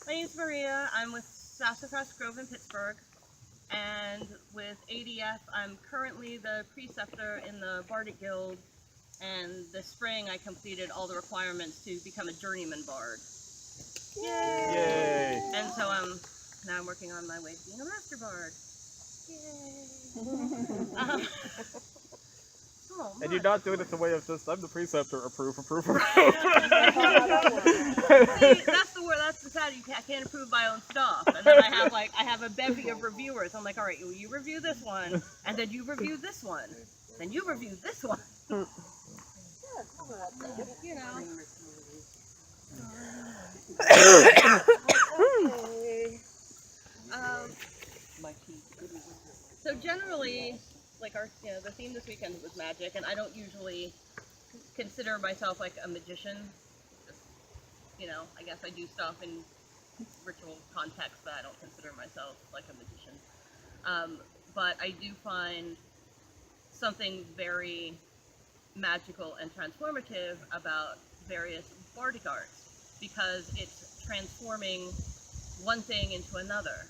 My name's Maria. I'm with Sassafras Grove in Pittsburgh, and with ADF, I'm currently the preceptor in the Bardic Guild, and this spring I completed all the requirements to become a journeyman bard. Yay! Yay! And so now I'm working on my way to being a master bard. Yay! And you're not doing it the way of just, I'm the preceptor, approve. See, that's the word. That's the side. I can't approve my own stuff, and then I have a bevy of reviewers. I'm like, all right, you review this one, and then you review this one, then you review this one. You know. So generally, like the theme this weekend was magic, and I don't usually consider myself like a magician. Just, I guess I do stuff in ritual context, but I don't consider myself like a magician. But I do find something very magical and transformative about various bardic arts, because it's transforming one thing into another.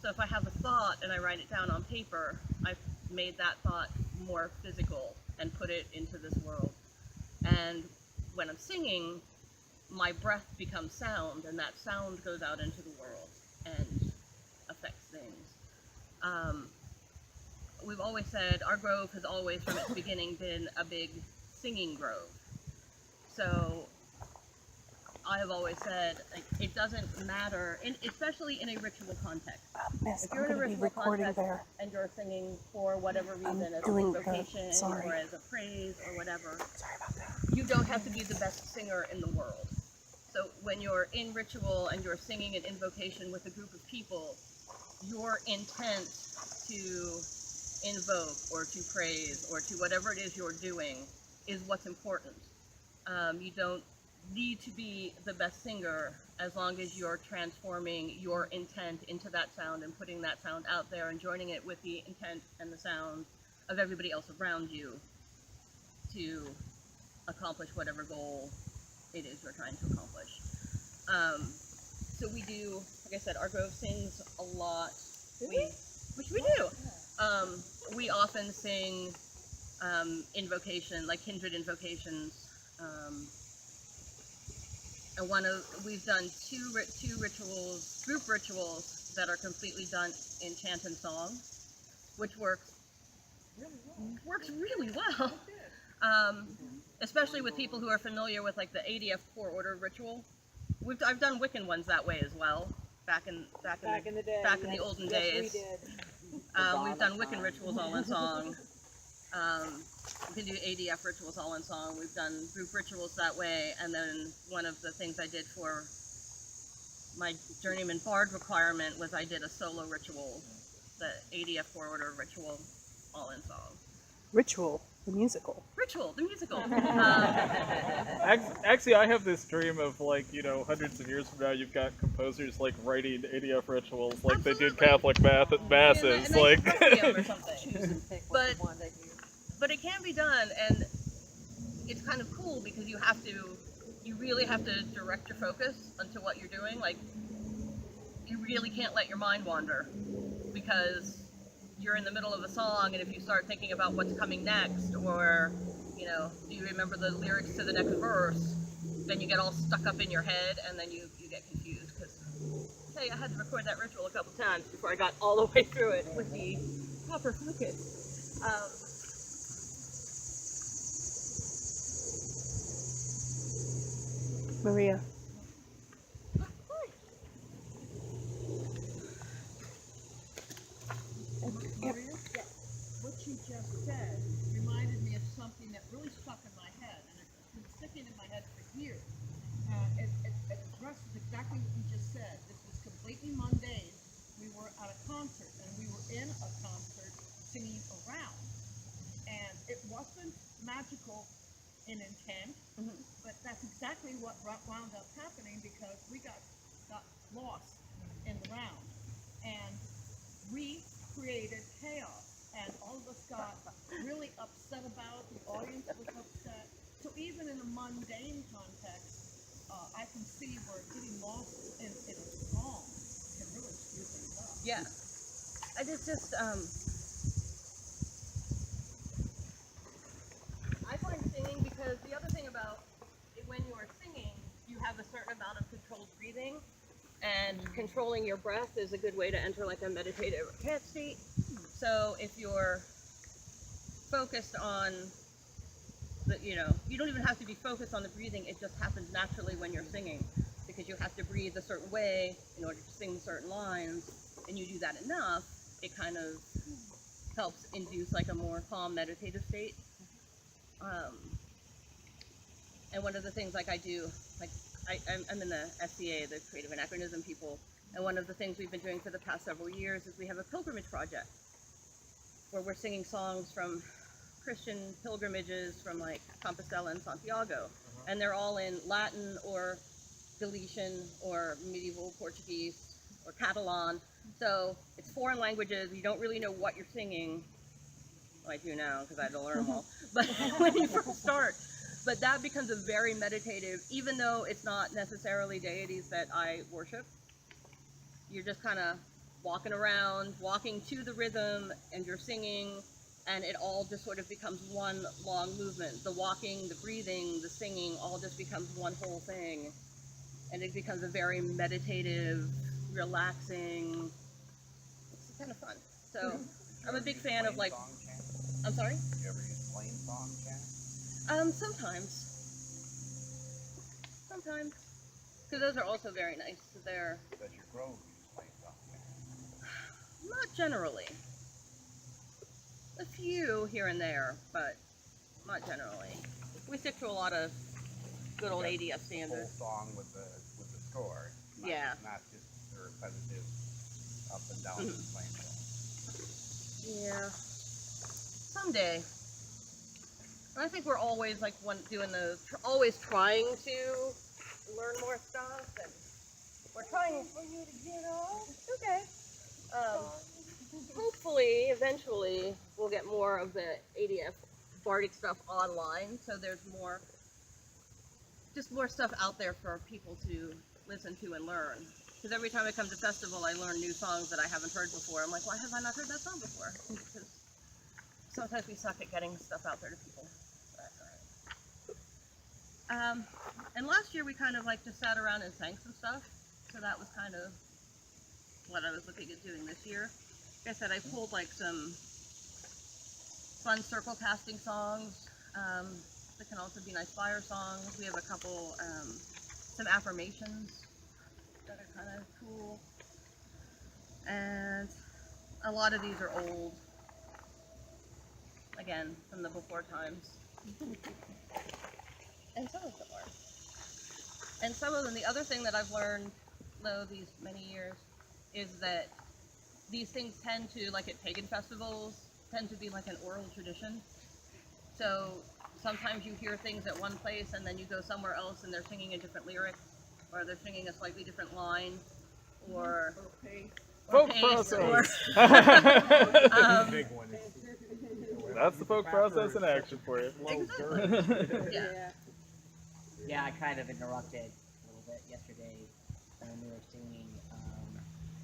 So if I have a thought and I write it down on paper, I've made that thought more physical and put it into this world. And when I'm singing, my breath becomes sound, and that sound goes out into the world and affects things. We've always said our grove has always, from its beginning, been a big singing grove. So I have always said, like, it doesn't matter, especially in a ritual context. If you're in a ritual context and you're singing for whatever reason, as an invocation or as a praise or whatever, you don't have to be the best singer in the world. So when you're in ritual and you're singing an invocation with a group of people, your intent to invoke or to praise or to whatever it is you're doing is what's important. You don't need to be the best singer as long as you're transforming your intent into that sound and putting that sound out there and joining it with the intent and the sound of everybody else around you to accomplish whatever goal it is you're trying to accomplish. So we do, like I said, our grove sings a lot, which we do. We often sing invocation, like kindred invocations. And we've done two rituals, group rituals, that are completely done in chant and song, which works really well. Especially with people who are familiar with like the ADF core order ritual. I've done Wiccan ones that way as well, back in the olden days. We did. We've done Wiccan rituals all in song. We can do ADF rituals all in song. We've done group rituals that way, and then one of the things I did for my journeyman bard requirement was I did a solo ritual, the ADF core order ritual, all in song. Ritual, the musical. Ritual, the musical. Actually, I have this dream of, like, hundreds of years from now, you've got composers, like, writing ADF rituals like Absolutely. they did Catholic masses. Like, or something. But it can be done, and it's kind of cool because you really have to direct your focus onto what you're doing. Like, you really can't let your mind wander, because you're in the middle of a song, and if you start thinking about what's coming next, or, do you remember the lyrics to the next verse, then you get all stuck up in your head, and then you get confused, because, I had to record that ritual a couple times before I got all the way through it with the proper focus. Maria. What you just said reminded me of something that really stuck in my head, and it's been sticking in my head for years. It addresses exactly what you just said. This was completely mundane. We were at a concert, and we were in a concert singing around. And it wasn't magical in intent, but that's exactly what wound up happening, because we got lost in the round. And we created chaos, and all of us got really upset about it. The audience was upset. So even in a mundane context, I can see where getting lost in a Yeah. And it's just, I find singing, because the other thing about when you're singing, you have a certain amount of controlled breathing, and controlling your breath is a good way to enter like a meditative trance state. So if you're focused on the, you don't even have to be focused on the breathing, it just happens naturally when you're singing, because you have to breathe a certain way in order to sing certain lines, and you do that enough, it kind of helps induce like a more calm meditative state. And one of the things like I do, like I'm in the SCA, the Creative Anachronism people, and one of the things we've been doing for the past several years is we have a pilgrimage project where we're singing songs from Christian pilgrimages from like Compostela and Santiago, and they're all in Latin or Galician or medieval Portuguese or Catalan. So it's foreign languages, you don't really know what you're singing. Well, I do now because I had to learn them all, but when you first start, but that becomes a very meditative, even though it's not necessarily deities that I worship. You're just kind of walking around, walking to the rhythm, and you're singing, and it all just sort of becomes one long movement. The walking, the breathing, the singing, all just becomes one whole thing. And it becomes a very meditative, relaxing, it's kind of fun. So I'm a big fan of like, I'm sorry? You ever use plain song chant? Sometimes. Sometimes. Because those are also very nice. They're Does your grove use plain song chant? not generally. A few here and there, but not generally. We stick to a lot of good old ADF Full standards. song with the score. Not, Yeah. Not just the repetitive up and down plain song. Yeah. Someday. And I think we're always like doing those, always trying to learn more stuff, and we're trying for you to get off. Okay. Hopefully, eventually, we'll get more of the ADF Bardic stuff online, so there's more, just more stuff out there for people to listen to and learn. Because every time I come to festival, I learn new songs that I haven't heard before. I'm like, why have I not heard that song before? Because sometimes we suck at getting stuff out there to people. And last year we kind of like just sat around and sang some stuff, so that was kind of what I was looking at doing this year. Like I said, I pulled like some fun circle casting songs that can also be nice fire songs. We have a couple, some affirmations that are kind of cool, and a lot of these are old, again, from the before times. And some of them are. And some of them, the other thing that I've learned, though, these many years, is that these things tend to, like at pagan festivals, tend to be like an oral tradition. So sometimes you hear things at one place and then you go somewhere else and they're singing a different lyric, or they're singing a slightly different line, or Folk pace, process. Big one. That's the folk process in action for you. Exactly. Yeah. Yeah, I kind of interrupted a little bit yesterday when we were singing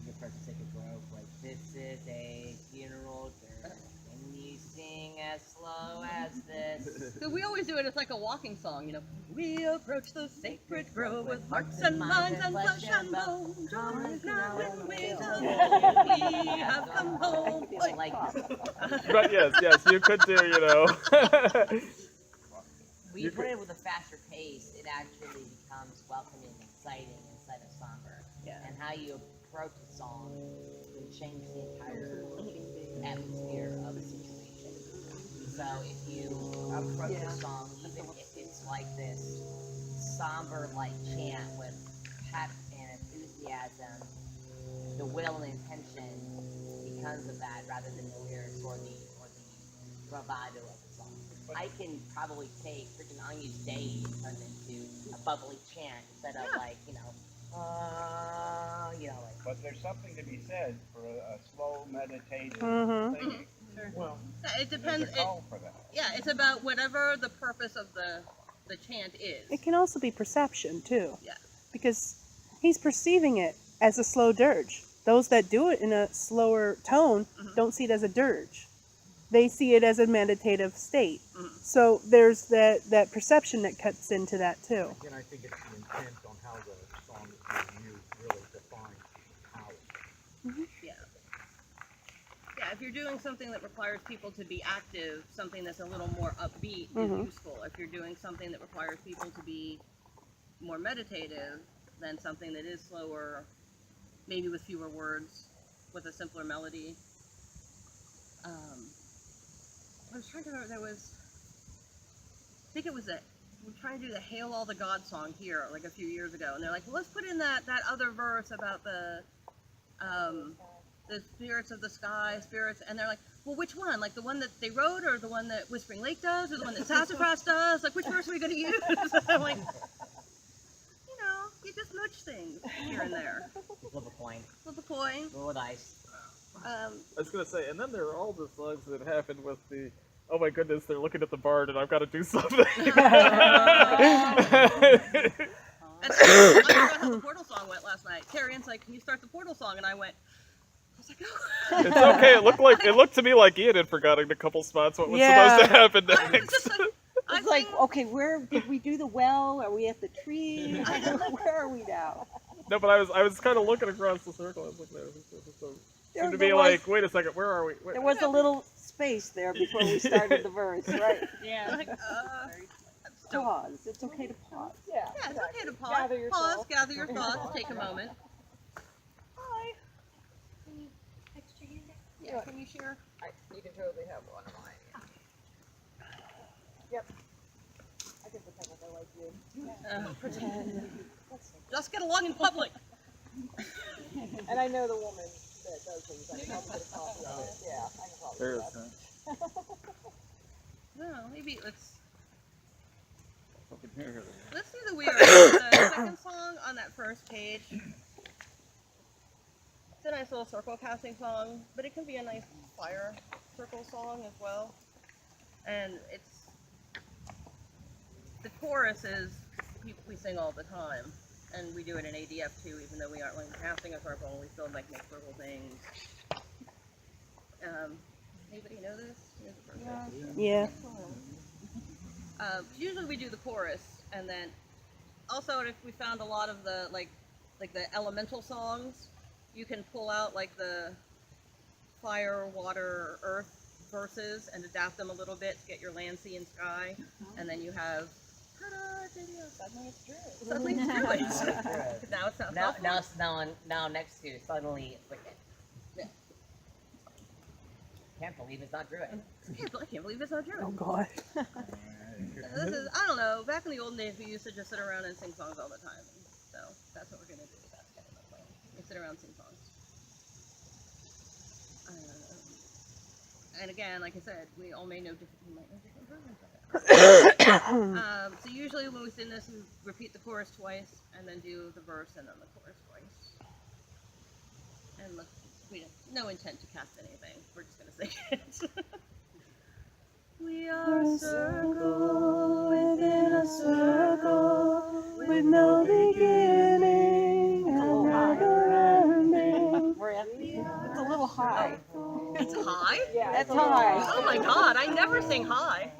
Your Precious Sacred Grove, like, this is a funeral dirge, and you sing as slow as this. So we always do it as like a walking song, We approach the sacred grove with hearts and minds and flesh and bone. Dawn is now in ways of we have come home. Like, But yes, you could do, when you put it with a faster pace, it actually becomes welcoming, exciting instead of somber. Yeah. And how you approach a song can change the entire atmosphere of a situation. So if you approach a song, even if it's like this somber like chant with pep and enthusiasm, the will and intention becomes of that rather than the lyrics or the bravado of the song. I can probably take freaking Anya's Day and turn it into a bubbly chant instead of like, like. But there's something to be said for a slow, meditative singing. Well, It depends. There's a call for that. Yeah, it's about whatever the purpose of the chant is. It can also be perception too. Yeah. Because he's perceiving it as a slow dirge. Those that do it in a slower tone Mhm. don't see it as a dirge. They see it as a meditative state. Mhm. So there's that perception that cuts into that too. Again, I think it's the intent on how the song is being used really defines how. Yeah. Yeah, if you're doing something that requires people to be active, something that's a little more upbeat Mhm. is useful. If you're doing something that requires people to be more meditative, then something that is slower, maybe with fewer words, with a simpler melody. I was trying to remember, I think it was we're trying to do the Hail All the God song here, like a few years ago, and they're like, well, let's put in that other verse about the spirits of the sky, spirits, and they're like, well, which one? Like the one that they wrote, or the one that Whispering Lake does, or the one that Sassafras does? Like, which verse are we going to use? I'm like, you just nudge things here and there. Flip a coin, Flip a coin. roll a dice. I was gonna say, and then there are all the songs that happen with the, oh my goodness, they're looking at the bard and I've got to do something. And I forgot how the Portal song went last night. Carrie Ann's like, can you start the Portal song? And I was like, oh. It's okay. It looked to me like Ian had forgotten a couple spots. What was Yeah. supposed to happen I was next? just like, It's like, okay, where did we do the well? Are we at the tree? Where are we now? No, but I was kind of looking across the circle. I was like, no, There- to there be was- like, wait a second, where are we? There was a little space there before we started the verse, right? Yeah. Like, Pause. It's okay to pause. Yeah. yeah, it's okay to pause. Gather yourself. Pause, gather your thoughts, take a moment. Hi. Yeah, can you share? You can totally have one of mine. Yep. I can pretend like I like you. Pretend. Just get along in public. And I know the woman that does things. I can probably get a copy of it. Yeah, I can probably There do is that. No, maybe let's something here. do the We Are the second song on that first page. It's a nice little circle casting song, but it can be a nice fire circle song as well. And the chorus is we sing all the time, and we do it in ADF too, even though we aren't like casting a circle, we still make circle things. Anybody know this? Yeah. Usually we do the chorus, and then also if we found a lot of the like the elemental songs, you can pull out like the fire, water, earth verses and adapt them a little bit to get your land, sea, and sky, and then you have suddenly it's Druid. Suddenly it's Druid. Now it sounds Now next to suddenly it's wicked. Yeah. Can't believe it's not Druid. I can't believe it's not Druid. Oh God. This is, I don't know, back in the olden days we used to just sit around and sing songs all the time. So that's what we're going to do. That's kind of my plan. We sit around and sing songs. And again, like I said, we all may know different versions of it. So usually when we sing this, we repeat the chorus twice, and then do the verse and then the chorus twice. And look, we have no intent to cast anything. We're just going to sing it. We are a circle within a circle with no beginning and never ending. It's a little high. It's high? Yeah, That's it's a little- high. Oh my god, I never sing high.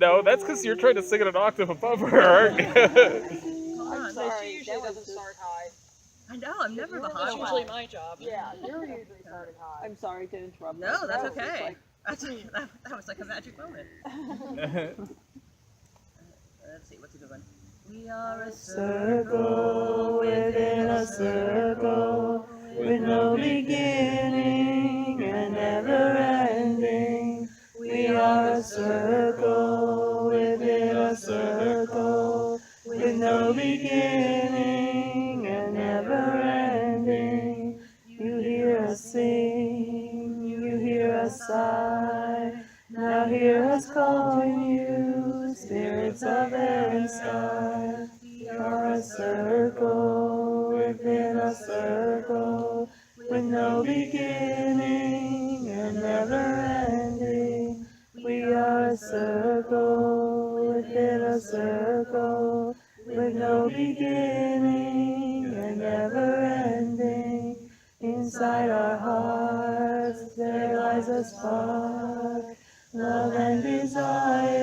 No, that's because you're trying to sing it an octave above her, aren't you? Come I'm on. sorry, Sorry, she usually that was doesn't just- start high. I know, I'm never the high That's one. usually my job. Yeah, you're usually starting high. I'm sorry to interrupt. No, that's It's okay. like- That was like a magic moment. Let's see, what's a good one? We are a Circle within a circle with no beginning and never ending. We are a circle within a circle with no beginning and never ending. You hear us sing, you hear us sigh. Now hear us call to you, spirits of air and sky. We are a circle within a circle with no beginning and never ending. We are a circle within a circle with no beginning and never ending. inside our hearts there lies a spark, love and desire,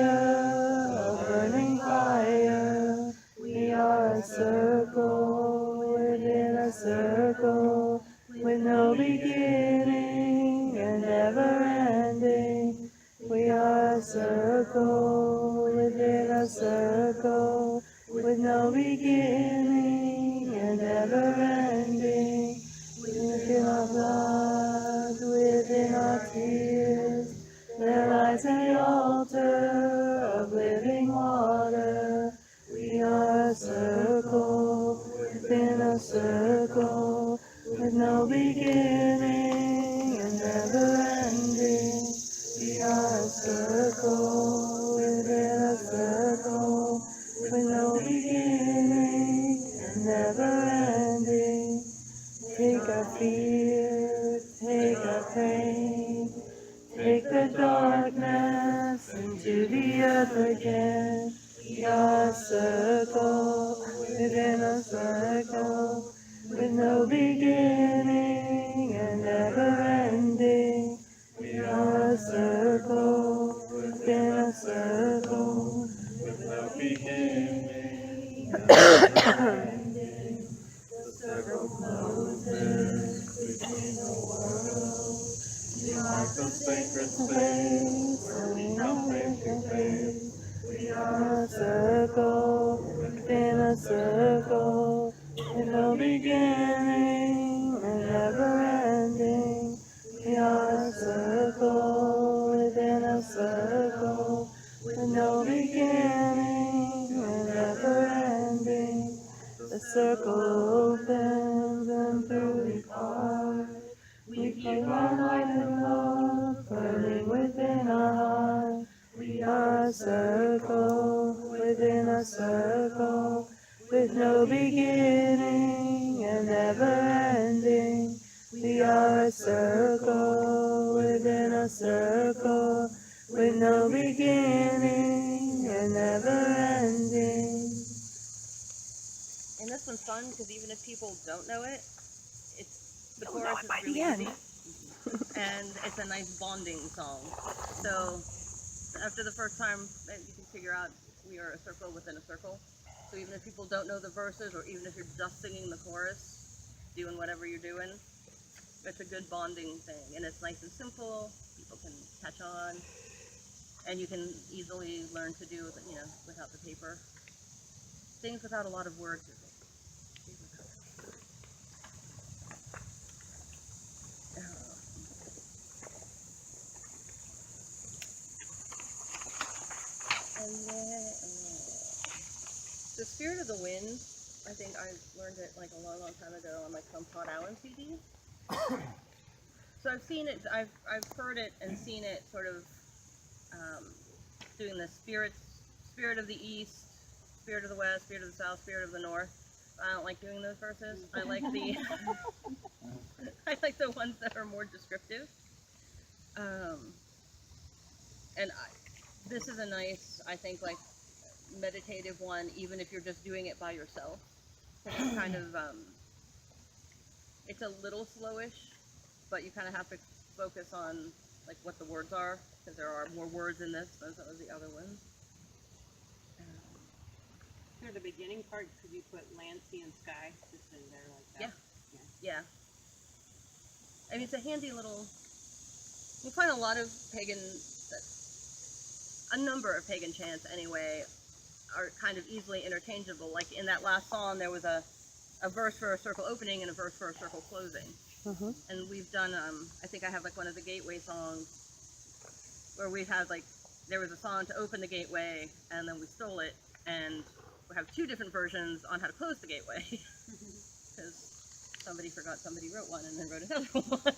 a burning fire. We are a circle within a circle, with no beginning and never ending. We are a circle within a circle, with no beginning and never ending. Within our blood, within our tears, there lies the altar of living water. We are a circle within a circle, with no beginning and never ending. We are a circle within a circle, with no beginning and never ending. Take our fear, take our pain, take the darkness into the earth again. We are a circle within a circle, with no beginning and never ending. We are a circle within a circle, with no beginning and never ending. The circle closes between the worlds. You mark the sacred space, so we know face to face. We are a circle within a circle, with no beginning and never ending. We are a circle within a circle, with no beginning and never ending. The circle opens and through we part. We keep our light and love burning within our heart. We are a circle within a circle, with no beginning and never ending. We are a circle within a circle, with no beginning and never ending. And this one's fun because even if people don't know it, the You'll know chorus it is by the really end. easy, and it's a nice bonding song. So after the first time, you can figure out we are a circle within a circle. So even if people don't know the verses, or even if you're just singing the chorus, doing whatever you're doing, it's a good bonding thing, and it's nice and simple. People can catch on, and you can easily learn to do, without the paper. Things without a lot of words. And then, the Spirit of the Wind, I think I learned it like a long, long time ago on my Todd Allen CD. So I've seen it, I've heard it and seen it sort of doing the spirit of the East, Spirit of the West, Spirit of the South, Spirit of the North. I don't like doing those verses. I like the I like the ones that are more descriptive. And this is a nice, I think, like meditative one, even if you're just doing it by yourself. It's kind of it's a little slowish, but you kind of have to focus on like what the words are, because there are more words in this than some of the other ones. For the beginning part, could you put land, sea, and sky just in there like that? Yeah. I mean, it's a handy little. You find a lot of a number of pagan chants anyway, are kind of easily interchangeable. Like in that last song, there was a verse for a circle opening and a verse for a circle closing. Mm-hmm. And we've done, I think I have like one of the gateway songs where we had like, there was a song to open the gateway and then we stole it, and we have two different versions on how to close the gateway. Because somebody forgot somebody wrote one and then wrote another one.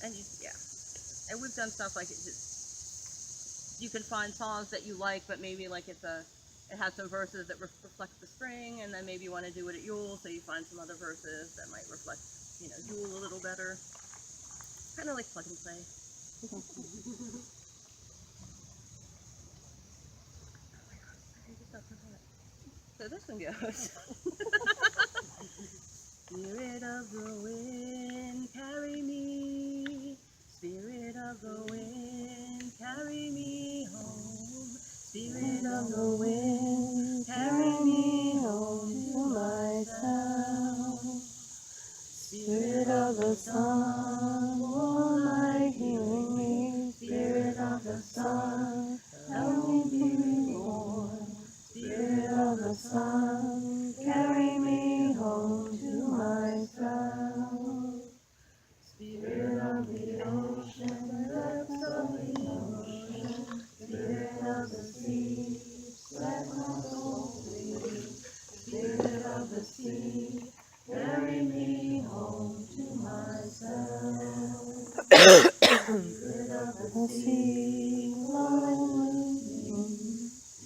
And and we've done stuff like you can find songs that you like, but maybe like it has some verses that reflect the spring, and then maybe you want to do it at Yule, so you find some other verses that might reflect, Yule a little better. Kind of like plug and play. So this one goes. Spirit of the wind, carry me. Spirit of the wind, carry me home. Spirit of the wind, carry me home to myself. Spirit of the sun, warm light healing me. Spirit of the sun, help me be reborn. Spirit of the sun, carry me home to myself. Spirit of the ocean, depths of the ocean. Spirit of the sea, set my soul free. Spirit of the sea, carry me home to myself. Spirit of the sea, flow with me.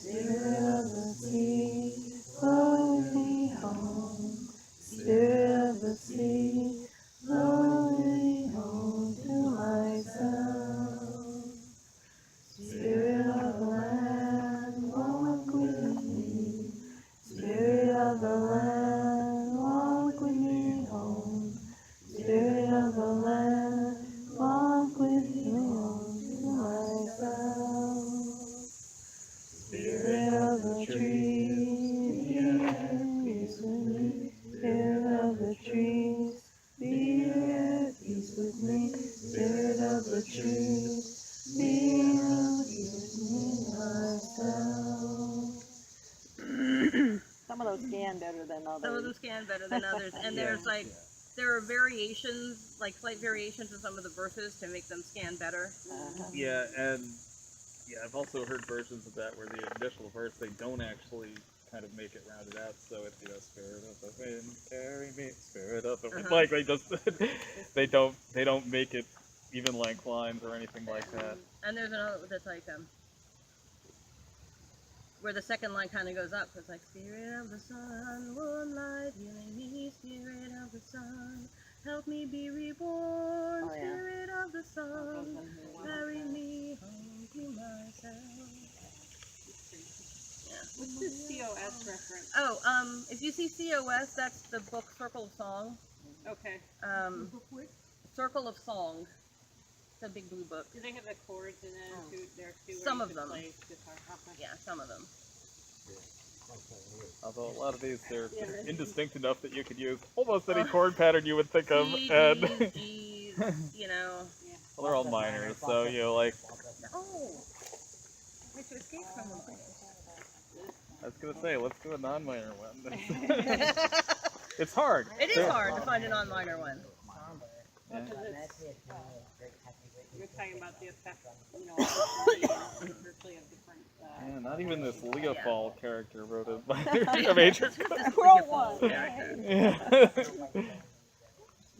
Spirit of the sea, flow with me home. Spirit of the sea, flow with me home to myself. Spirit of the land, walk with me. Spirit of the land, walk with me home. Spirit of the land, walk with me home to myself. Spirit of the trees, be at peace with me. Spirit of the trees, be at peace with me. Spirit of the trees, be at peace with me myself. Some of those scan better than others. Some of them scan better than others, and there's like there are variations, like slight variations in some of the verses to make them scan better. Yeah, and yeah, I've also heard versions of that where the initial verse they don't actually kind of make it rounded out, so it's spirit of the wind, carry me, spirit of the wind. Like they just they don't make it even length lines or anything like that. And there's another that's like where the second line kind of goes up. It's like, Spirit of the sun, warm light, healing me. Spirit of the sun, help me be reborn. Oh, yeah. Spirit of the sun, carry me home to myself. What's this COS reference? Oh, if you see COS, that's the book Circle of Song. Okay. Circle of Song. It's a big blue book. Do they have the chords in it? There too, Some of them. play guitar? Okay. Yeah, some of them. Although a lot of these they're indistinct enough that you could use almost any chord pattern you would think of, and G's, you know. well, they're all minors, so like. Oh, way to escape from the minors. I was gonna say, let's do a non-minor one. It's hard. It is hard to find a non-minor one. Yeah. You're talking about the effect, virtually of different. Yeah, not even this Leofall character wrote a major. Roll one. Yeah.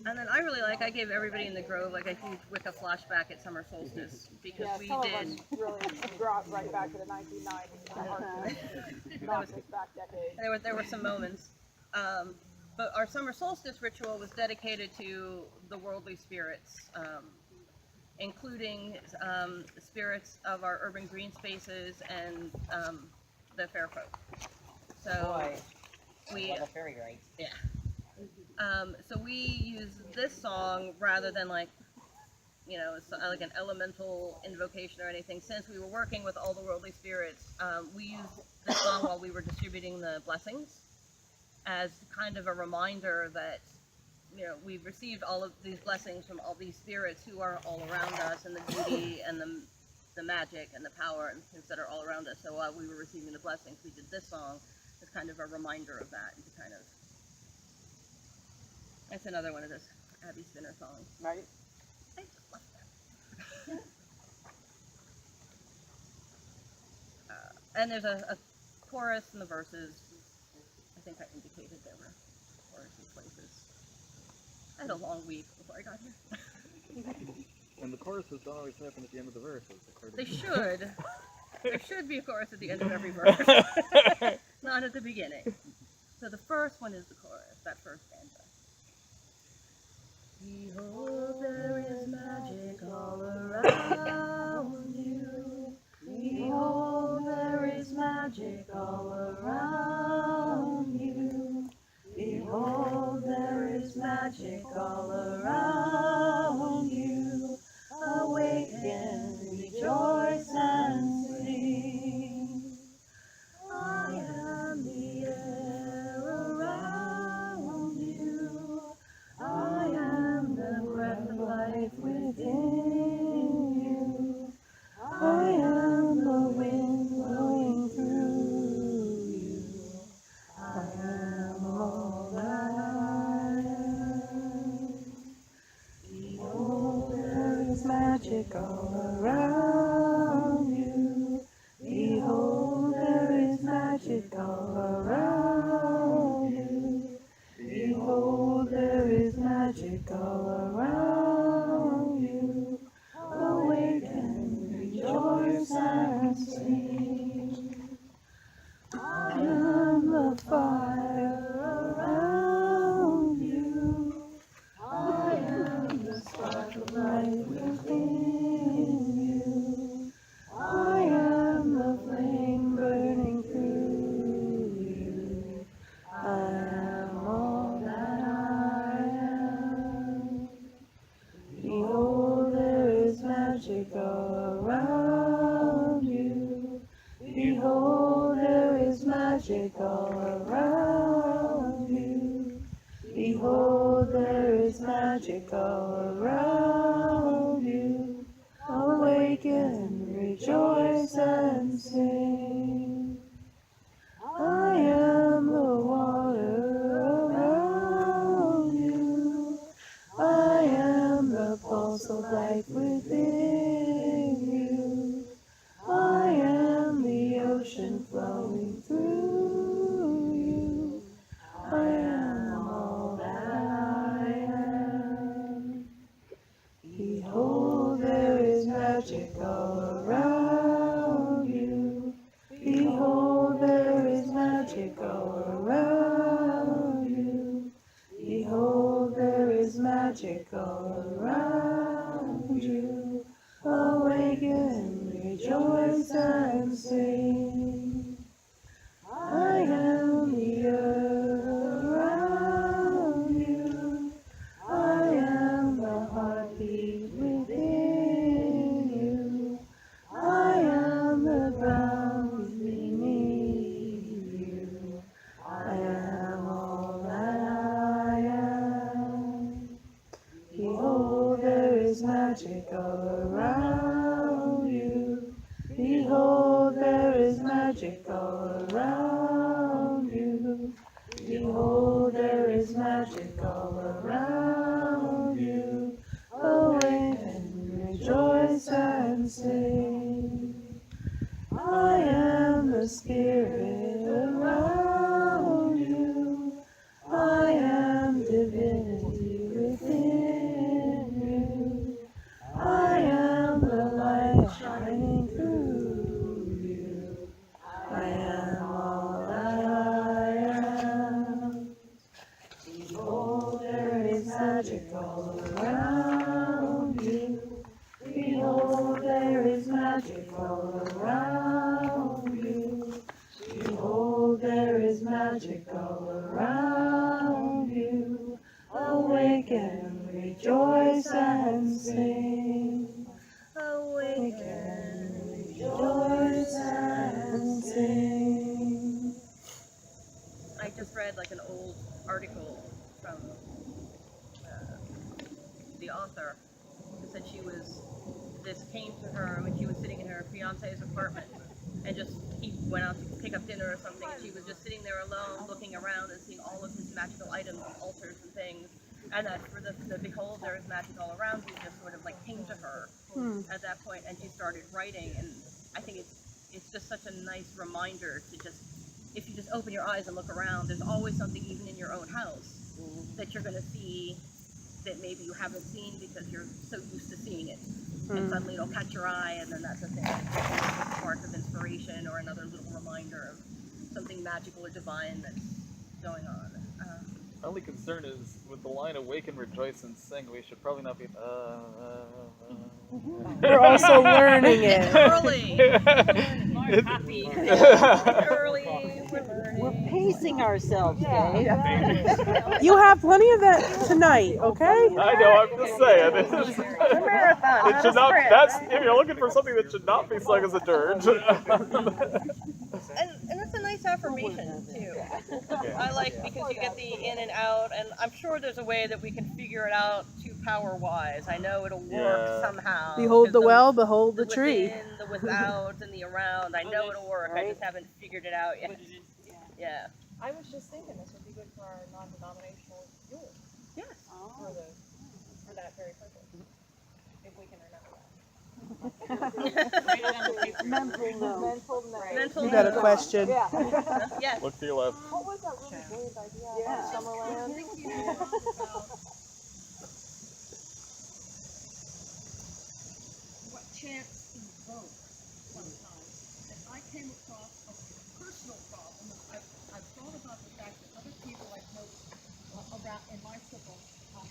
And then I really I gave everybody in the Grove like a huge Wicca flashback at summer solstice because we some did. of us really brought right back to the 1990s. Not this back decade. There were some moments. But our summer solstice ritual was dedicated to the worldly spirits, including spirits of our urban green spaces and the fair folk. So Boy, we, what a fairy right. yeah. So we use this song rather than like an elemental invocation or anything. Since we were working with all the worldly spirits, we used this song while we were distributing the blessings as kind of a reminder that we've received all of these blessings from all these spirits who are all around us, and the beauty and the magic and the power and things that are all around us. So while we were receiving the blessings, we did this song as kind of a reminder of that, and to kind of. That's another one of those Abby Spinner songs. Right. I just love that. And there's a chorus in the verses. I think I indicated there were choruses places. I had a long week before I got here. And the choruses don't always happen at the end of the verses. They should. There should be a chorus at the end of every verse. Not at the beginning. So the first one is the chorus, that first stanza. Behold, there is magic all around you. Behold, there is magic all around magic all around you. Awaken, rejoice and sing. I am the air around you. I am the breath of life within you. I am the wind blowing through you. I am all that I am. Behold, there is magic all around you. Behold, there is magic all around you. Behold, there is magic all around you. Awaken, rejoice and sing. I am the fire around you. I am the spark of light within you. I am the flame burning through you. I am all that I am. Behold, there is magic all around you. Behold, there is magic all around you. Behold, there is magic all around you. Awaken, rejoice and sing. I am the water around you. I am the pulse of life within you. I am the ocean flowing through you. I am all that I am. Behold, there is magic all around you. Behold, there is magic all around you. Behold, there is magic all around you. Awaken, rejoice and sing. I am the earth around you. I am the heartbeat within you. I am the ground beneath you. I am all that I am. Behold, there is magic all around you. Behold, there is magic all around you. Behold, there is magic all around you. Awaken, rejoice and sing. I am the spirit around you. I am divinity within you. I am the light shining through you. I am all that I am. Behold, there is magic all around you. Behold, there is magic all around you. Behold, there is magic all around you. Awaken, rejoice and sing. Awaken, rejoice and sing. I just read like an old article from the author who said this came to her when she was sitting in her fiance's apartment, and he went out to pick up dinner or something, and she was just sitting there alone looking around and seeing all of his magical items and altars and things, and that for the behold there is magic all around you just sort of like came to her at that point, and she started writing. And I think it's just such a nice reminder to just, if you just open your eyes and look around, there's always something even in your own house that you're going to see that maybe you haven't seen because you're so used to seeing it. And suddenly it'll catch your eye, and then that's a thing. A spark of inspiration or another little reminder of something magical or divine that's going on. My only concern is with the line "Awaken, rejoice, and sing." We should probably not be. We're also learning it. Early. It's Happy. Early. We're learning. We're pacing ourselves, Dave. You have plenty of that tonight, okay? I know, I'm just saying. It's It's a marathon, it not should a not, sprint. that's, if you're looking for something that should not be sung as a dirge. And it's a nice affirmation too. I like because you get the in and out, and I'm sure there's a way that we can figure it out too power wise. I know it'll work Yeah. somehow. Behold 'cause the those- well, behold the tree. within, the without, and the around. I know it'll work. I just haven't figured it out yet. Yeah. I was just thinking this would be good for our non-denominational youth Yes. for that very purpose. If we can remember that. Mental note. Mental note. Mental You got a note. question? Yeah. Yes. Look to your left. What was that really brilliant idea? Yeah. Summerland. What chants evoke sometimes. And I came across a personal problem. I've thought about the fact that other people I've noticed around in my circle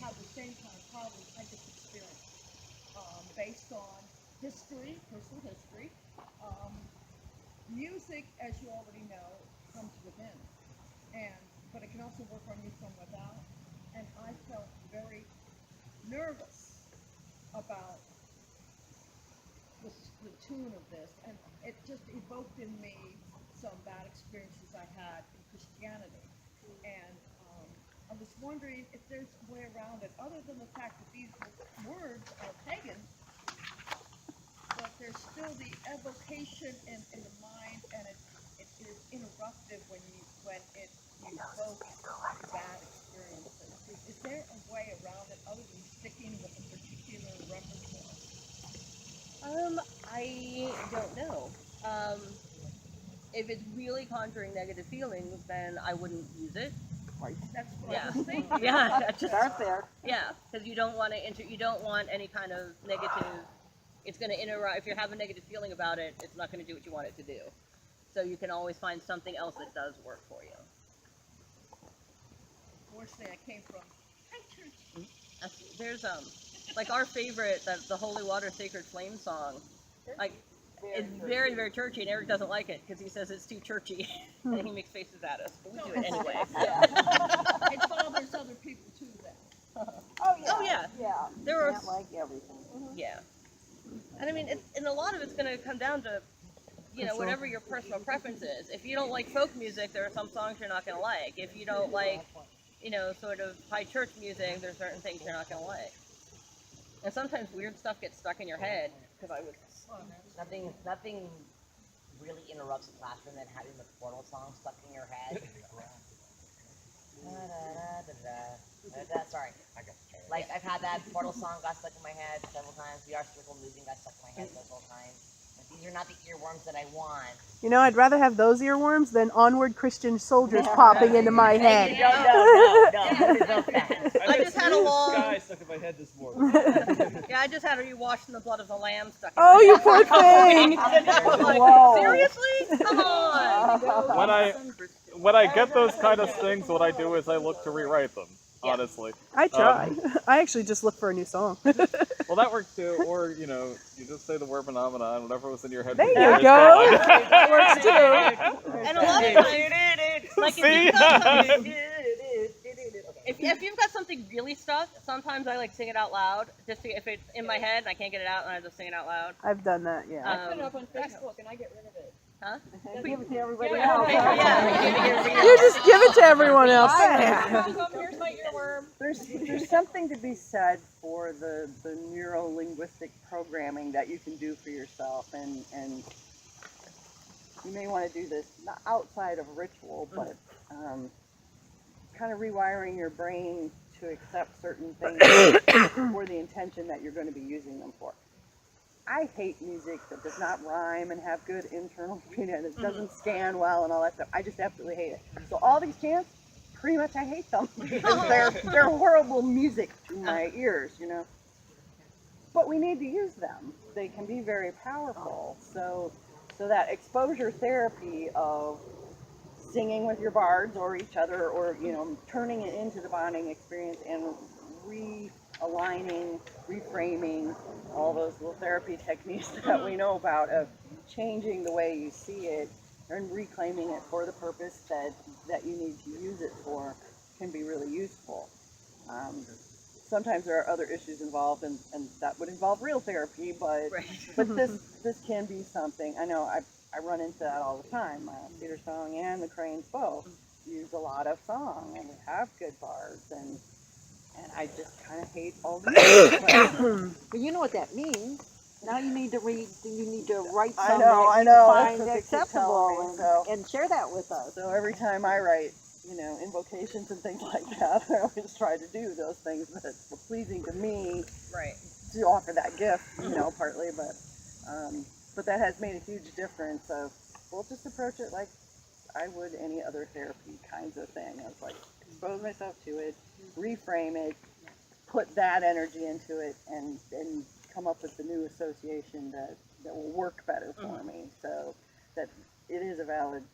have the same kind of problems I just experienced, based on history, personal history. Music, as you already know, comes within, but it can also work on you from without. And I felt very nervous about the tune of this, and it just evoked in me some bad experiences I had in Christianity. And I was wondering if there's a way around it, other than the fact that these words are pagan, but there's still the evocation in the mind, and it is interruptive when it evokes bad experiences. Is there a way around it other than sticking with a particular repertoire? I don't know. If it's really conjuring negative feelings, then I wouldn't use it. That's what Yeah. I was thinking. Yeah. Just, Start there. yeah, because you don't want to you don't want any kind of negative. It's going to interrupt. If you have a negative feeling about it, it's not going to do what you want it to do. So you can always find something else that does work for you. Fortunately, I came from high church. There's like our favorite, the Holy Water Sacred Flame song. Like it's very, very churchy, and Eric doesn't like it because he says it's too churchy, and he makes faces at us. But we do it anyway. I saw there's other people too then. Oh yeah. Oh yeah, Yeah. there are. Can't like everything. Yeah, and I mean, and a lot of it's going to come down to, whatever your personal preference is. If you don't like folk music, there are some songs you're not going to like. If you don't like, sort of high church music, there's certain things you're not going to like. And sometimes weird stuff gets stuck in your head. Because I would. Nothing really interrupts the classroom than having the Portal song stuck in your head. Sorry. Like, I've had that Portal song got stuck in my head several times. VR Circle Moving got stuck in my head several times. But these are not the earworms that I want. I'd rather have those earworms than Onward Christian Soldiers popping into my head. No. I just had a long. Sky stuck in my head this morning. Yeah, I just had a washed in the blood of the lamb stuck in Oh, my you head. poor thing! Like, Whoa. seriously? Come on! When I get those kind of things, what I do is I look to rewrite them. Honestly. I try. I actually just look for a new song. Well, that works too. Or you just say the word phenomenon, whatever was in your head. There before, you it's go. fine. That works too. And a lot of times, like if you've got something really stuck, sometimes I like sing it out loud. Just to, if it's in my head and I can't get it out, and I just sing it out loud. I've done that, yeah. I put it up on Facebook and I get rid of it. Huh? Give it to everybody Yeah. else. Yeah. You just give it to everyone else. Here's my earworm. There's something to be said for the neuro-linguistic programming that you can do for yourself, and you may want to do this not outside of ritual, but kind of rewiring your brain to accept certain things for the intention that you're going to be using them for. I hate music that does not rhyme and have good internal meaning, and it doesn't scan well and all that stuff. I just absolutely hate it. So all these chants, pretty much I hate them. They're horrible music to my ears, But we need to use them. They can be very powerful. So that exposure therapy of singing with your bards or each other, or turning it into the bonding experience and realigning, reframing, all those little therapy techniques that we know about, of changing the way you see it and reclaiming it for the purpose that you need to use it for can be really useful. Sometimes there are other issues involved, and that would involve real therapy, but Right. but this can be something. I know I run into that all the time. Cedar Song and the Cranes both use a lot of song, and we have good bards, and I just kind of hate all the But you know what that means. Now you need to read. You need to write I some know, that I you know, find that's what they keep acceptable telling me, so- and share that with us. So every time I write, invocations and things like that, I always try to do those things that are pleasing to me Right. to offer that gift, partly, but that has made a huge difference of, we'll just approach it like I would any other therapy kinds of thing. I was like, expose myself to it, reframe it, put that energy into it, and come up with the new association that will work better for me. So that it is a valid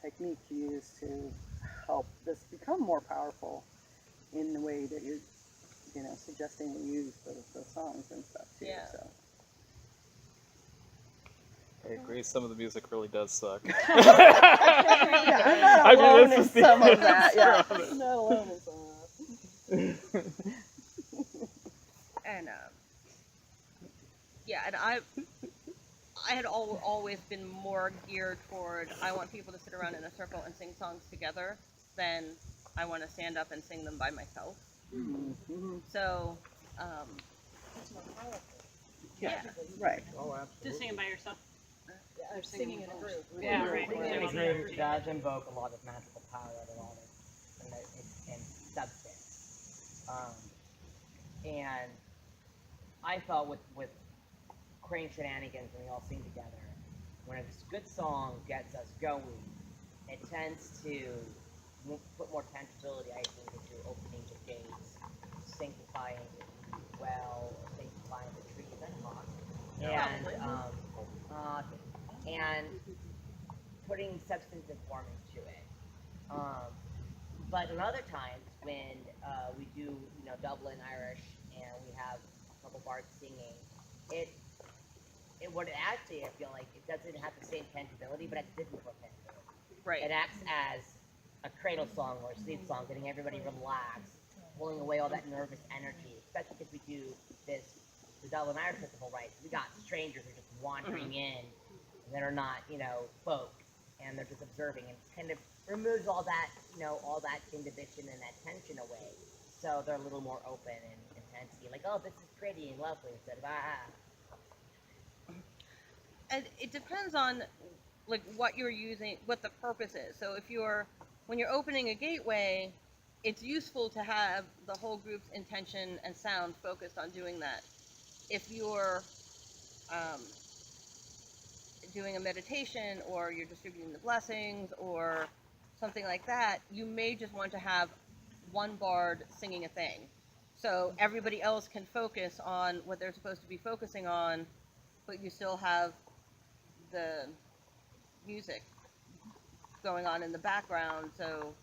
technique to use to help this become more powerful in the way that you're, suggesting we use the songs and stuff too. Yeah. So. I agree. Some of the music really does suck. I'm not alone in some of that. Yeah, honest. I'm not alone in some of that. And yeah, and I had always been more geared toward, I want people to sit around in a circle and sing songs together than I want to stand up and sing them by myself. Mm-hmm. So, yeah. Right. Oh, absolutely. Just singing by yourself. Or singing in a group. Yeah, right. Singing in a group does invoke a lot of magical power and a lot of and substance. And I felt with Crane Shenanigans, when we all sing together, when a good song gets us going, it tends to put more tangibility, I think, into opening the gates, sanctifying the well, sanctifying the trees and rocks, and putting substantive form into it. But in other times, when we do, Dublin Irish, and we have a couple bards singing, it would actually, I feel like, it doesn't have the same tangibility, but it's different from tangibility. Right. It acts as a cradle song or a sleep song, getting everybody relaxed, pulling away all that nervous energy, especially because we do the Dublin Irish Festival, right? We got strangers who are just wandering in, that are not, folk, and they're just observing, and kind of removes all that, all that inhibition and that tension away. So they're a little more open and intensity, like, oh, this is pretty and lovely, instead of, And it depends on like what you're using, what the purpose is. So when you're opening a gateway, it's useful to have the whole group's intention and sound focused on doing that. If you're doing a meditation, or you're distributing the blessings, or something like that, you may just want to have one bard singing a thing. So everybody else can focus on what they're supposed to be focusing on, but you still have the music going on in the background, so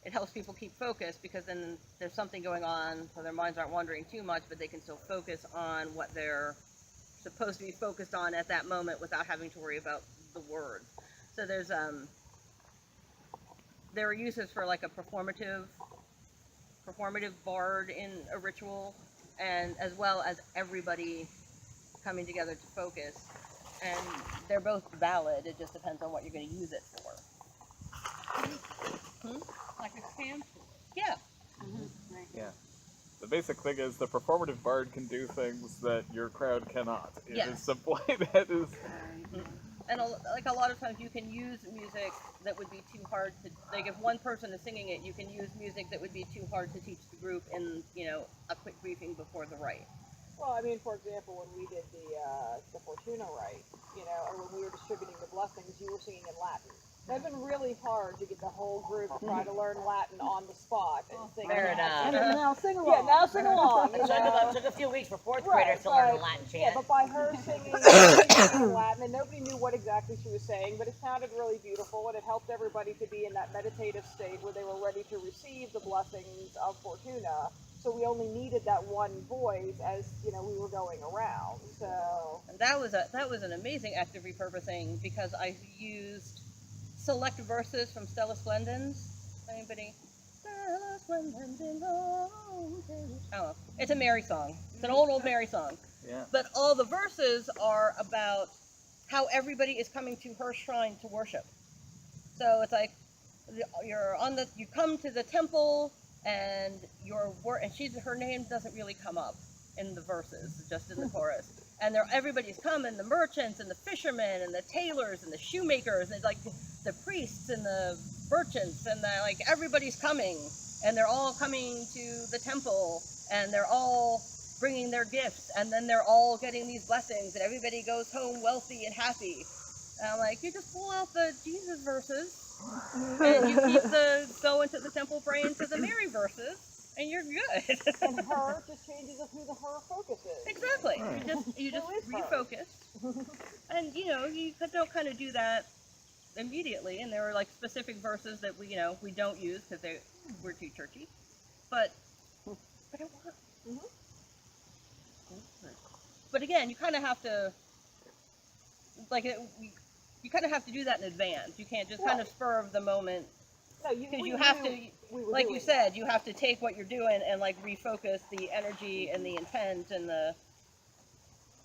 it helps people keep focused, because then there's something going on, so their minds aren't wandering too much, but they can still focus on what they're supposed to be focused on at that moment without having to worry about the words. So there are uses for like a performative bard in a ritual, and as well as everybody coming together to focus. And they're both valid, it just depends on what you're going to use it for. Like a camp. Yeah. Yeah. The basic thing is the performative bard can do things that your crowd cannot. It Yes. is simply that is. And a lot of times you can use music that would be too hard to, like if one person is singing it, you can use music that would be too hard to teach the group in, a quick briefing before the rite. Well, I mean, for example, when we did the Fortuna rite, or when we were distributing the blessings, you were singing in Latin. That'd been really hard to get the whole group to try to learn Latin on the spot and sing. Fair enough. And Now sing along. yeah, now sing along. It took a few weeks for fourth graders to learn the Latin chant. Yeah, but by her singing in Latin, and nobody knew what exactly she was saying, but it sounded really beautiful, and it helped everybody to be in that meditative state where they were ready to receive the blessings of Fortuna. so we only needed that one voice as we were going around. So And that was an amazing act of repurposing because I used select verses from Stella Splendens. Anybody? Stella Splendens in home. Oh, it's a Mary song. It's an old Mary song. Yeah. But all the verses are about how everybody is coming to her shrine to worship. So it's like you come to the temple and her name doesn't really come up in the verses, just in the chorus. And everybody's coming, the merchants and the fishermen and the tailors and the shoemakers and like the priests and the merchants and everybody's coming, and they're all coming to the temple and they're all bringing their gifts, and then they're all getting these blessings and everybody goes home wealthy and happy. And I'm like, you just pull out the Jesus verses and you keep going to the temple praying to the Mary verses, and you're good. and her just changes of who the her focus is. Exactly. You just Who is her? refocus, and you don't kind of do that immediately. And there were like specific verses that we don't use because we're too churchy, but it worked. But again, you kind of have to you kind of have to do that in advance. You can't just kind of spur of the moment. No, Because you have to, like you said, you have to take what you're doing and refocus the energy and the intent and the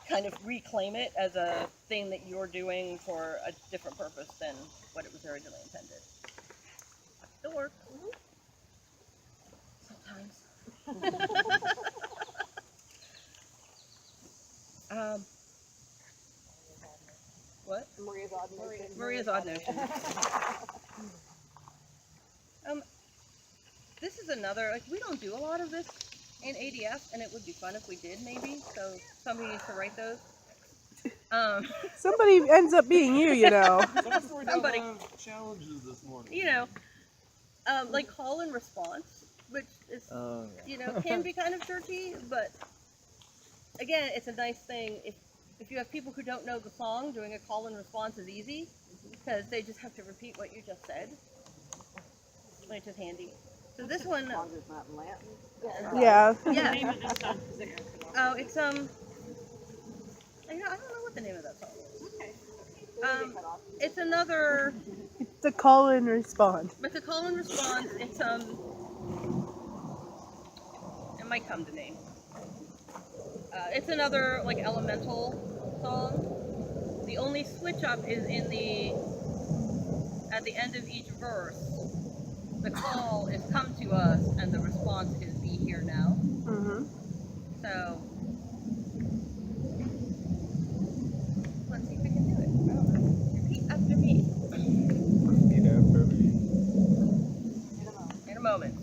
kind of reclaim it as a thing that you're doing for a different purpose than what it was originally intended. Still works. Sometimes. What? Maria's Odd Notion. Maria's Odd Notion. This is another, we don't do a lot of this in ADS, and it would be fun if we did, maybe, so somebody needs to write those. Somebody ends up being you, Somebody. Challenges this morning. Like call and response, which is, can be kind of churchy, but again, it's a nice thing. If you have people who don't know the song, doing a call and response is easy, because they just have to repeat what you just said, which is handy. So this one, As long as it's not in Latin. Yeah. yeah. Name of this song, 'cause they're gonna cut off. Oh, it's I don't know what the name of that song is. Okay. It's another. It's a call and respond. It's a call and response. It's it might come to me. It's another elemental song. The only switch up is at the end of each verse. The call is come to us, and the response is be here now. Mm-hmm. So let's see if we can do it. Repeat after me. Repeat after me. In a moment.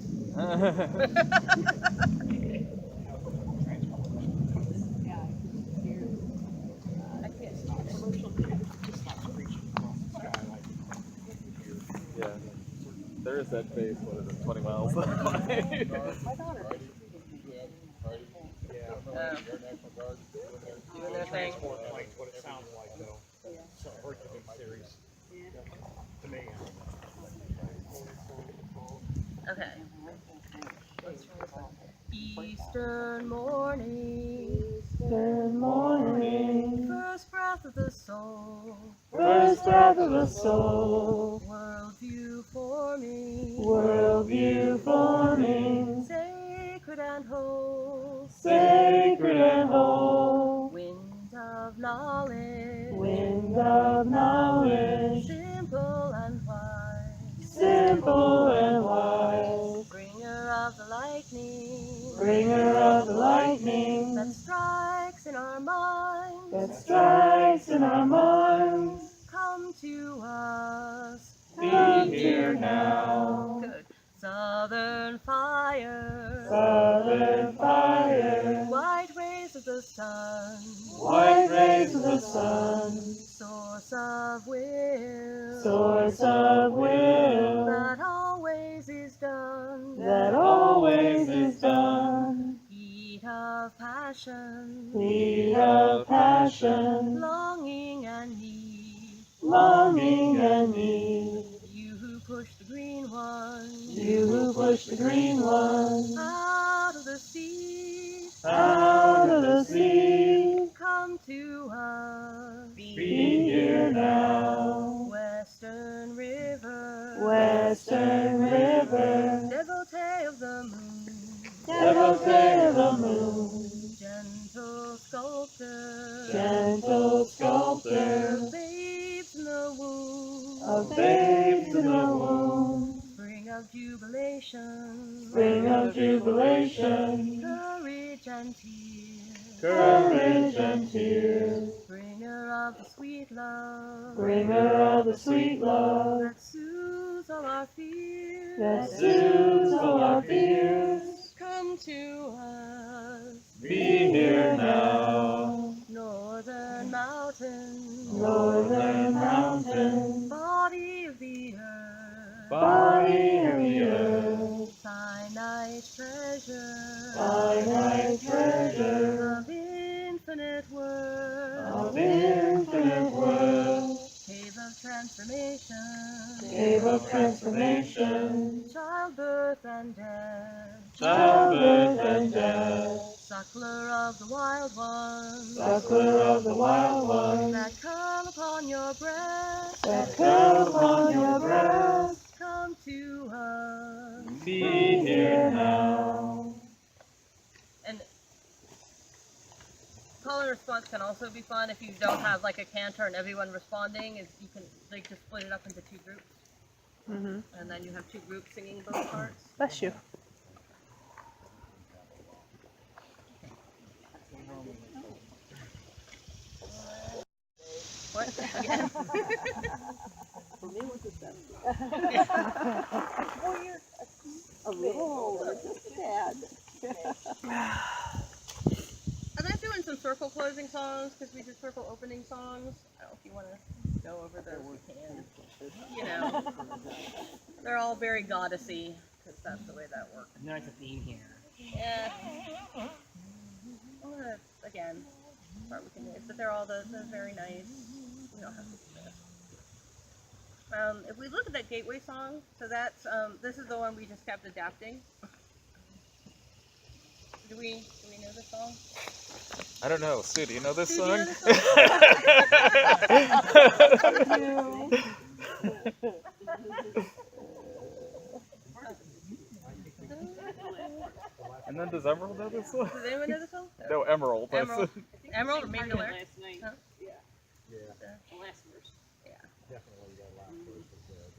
Yeah. There is that phase, 20 miles away. My daughter did. Doing their thing. Like what it sounds like, though. So Hercules series. To me. Okay. Eastern morning, first breath of the soul, worldview forming, sacred and whole, wind of knowledge, simple and wise, bringer of the lightning, that strikes in our minds, come to us, Be here now. good, southern fire, white rays of the sun, source of will, that always is done, heat of passion, longing and need, you who push the green one, out of the out of the sea. Come to us, Be here now. Western River, Western River, devotee of the moon, devotee of the moon, gentle sculptor, gentle sculptor of babes in the womb, of babes in the womb, spring of jubilation, spring of jubilation, courage and tears, courage and tears, bringer of the sweet love, bringer of the sweet love, that soothes all our fears, that soothes all our fears. come to us, Be here now. northern mountain, Northern mountain, body of the earth, body of the earth, finite treasure, finite treasure of infinite worth, of infinite worth, cave of transformation, cave of transformation, childbirth and death, childbirth and death, suckler of the wild ones, suckler of the wild ones, that come upon your breast, that come upon your breast. come to us. Be here now. And call and response can also be fun if you don't have like a cantor and everyone responding. Is you can like just split it up into two groups, and then you have two groups singing both parts. Bless you. What? Again? For me, what's it then? Well, you're a little older, just a tad. I'm not doing some circle closing songs because we did circle opening songs. I don't know if you want to go over those. We can. You know, they're all very goddessy because that's the way that works. There's a theme here. Yeah. Again, part we can use, but they're all they're very nice. We don't have to do this. If we look at that Gateway song, so that's this is the one we just kept adapting. Do we know this song? I don't know. Sue, do you know this Sue, do you song? know this song? And then does Emerald know this song? Does anyone know this song? No, Emerald. That's Emerald. Emerald or maybe the lyrics? Last night. Huh? Yeah. The last verse. Definitely that last verse was good.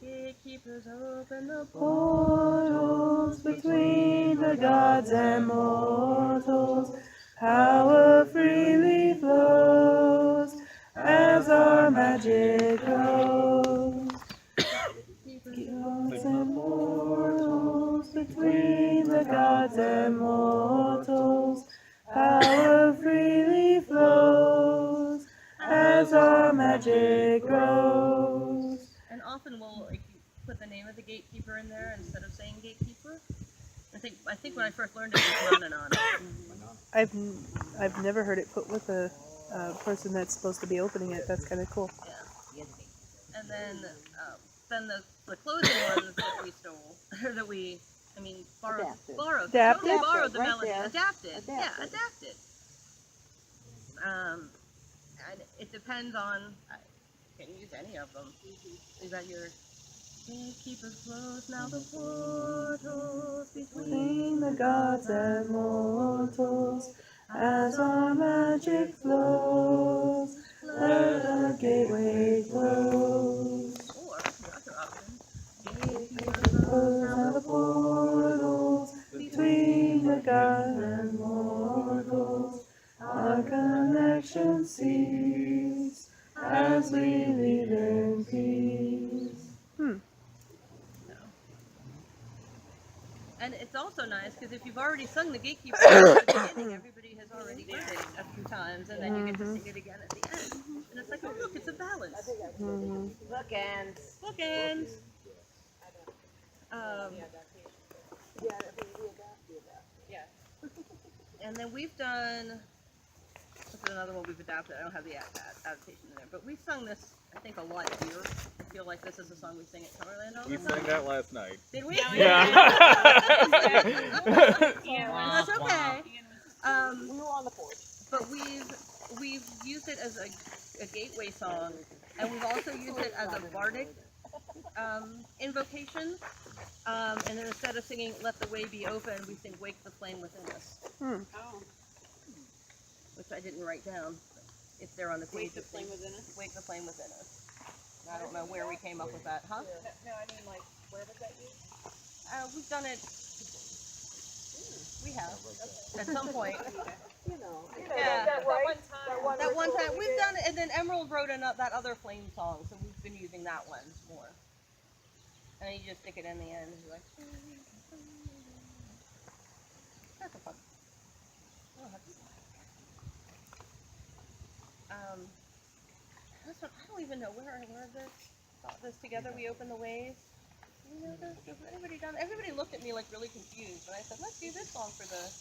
Gatekeepers open the Portals between the gods and mortals, power freely flows as our magic grows. Gods and portals between the gods and mortals, power freely flows as our magic grows. And often we'll like put the name of the gatekeeper in there instead of saying gatekeeper. I think when I first learned it, it was Manon. I've never heard it put with a person that's supposed to be opening it. That's kind of cool. Yeah. And then the closing ones that we stole, or that we, borrowed. Adapted. Totally borrowed the Right melody. there. Adapted. Adapted. Yeah, adapted. And it depends on. You can use any of them. You got your gatekeepers close now the portals Between the gods and mortals, as our magic flows, let our gateway close. Or another option. Close now the portals, between the gods and mortals, our connection cease, as we live in peace. And it's also nice because if you've already sung the gatekeeper at the beginning, everybody has already heard it a few times, and then you get to sing it again at the end. And it's like, oh look, it's a balance. Bookends. Bookends. And then we've done This is another one we've adapted. I don't have the adaptation in there, but we sung this, I think, a lot here. I feel like this is a song we sing at Summerland all We the time. sang that last night. Did we? Yeah. That's okay. We were on the porch. But we've used it as a gateway song, and we've also used it as a bardic invocation. And then instead of singing "Let the Way Be Open," we sing "Wake the Flame Within Us," which I didn't write down. It's there on the page. Wake the flame within us. Wake the flame within us. I don't know where we came up with that, huh? No, I mean, like, where was that used? We've done it. We have at some point. You know. Yeah. That one That one ritual time we we've did. done it, and then Emerald wrote that other flame song, so we've been using that one more. And then you just stick it in the end, and you're like, that's a fun. Oh, that's this one, I don't even know where this got this together. We opened the waves. You know this? Has anybody done? Everybody looked at me like really confused, and I said, let's do this song for the.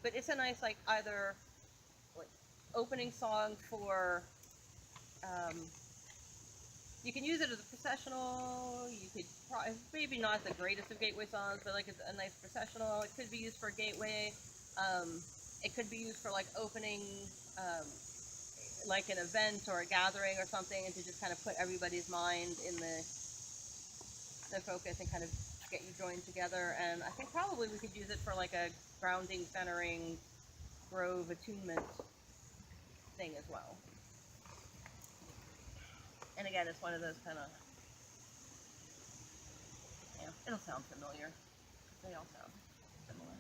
But it's a nice, like, either like opening song for. You can use it as a processional. You could maybe not the greatest of gateway songs, but like it's a nice processional. It could be used for a gateway. It could be used for like opening, like an event or a gathering or something, and to just kind of put everybody's mind in the focus and kind of get you joined together. And I think probably we could use it for like a grounding, centering, grove attunement thing as well. And again, it's one of those kind of, yeah, it'll sound familiar. They all sound similar.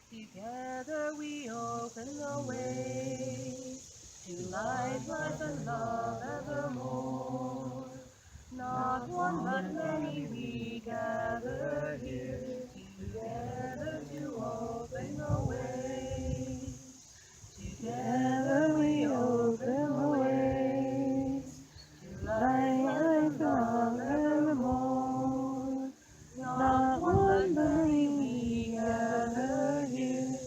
Together we open the way to life, life and love evermore. Not one but many we gather here, together to open the way. Together we open the way to life, life, love evermore. Not one but many we gather here,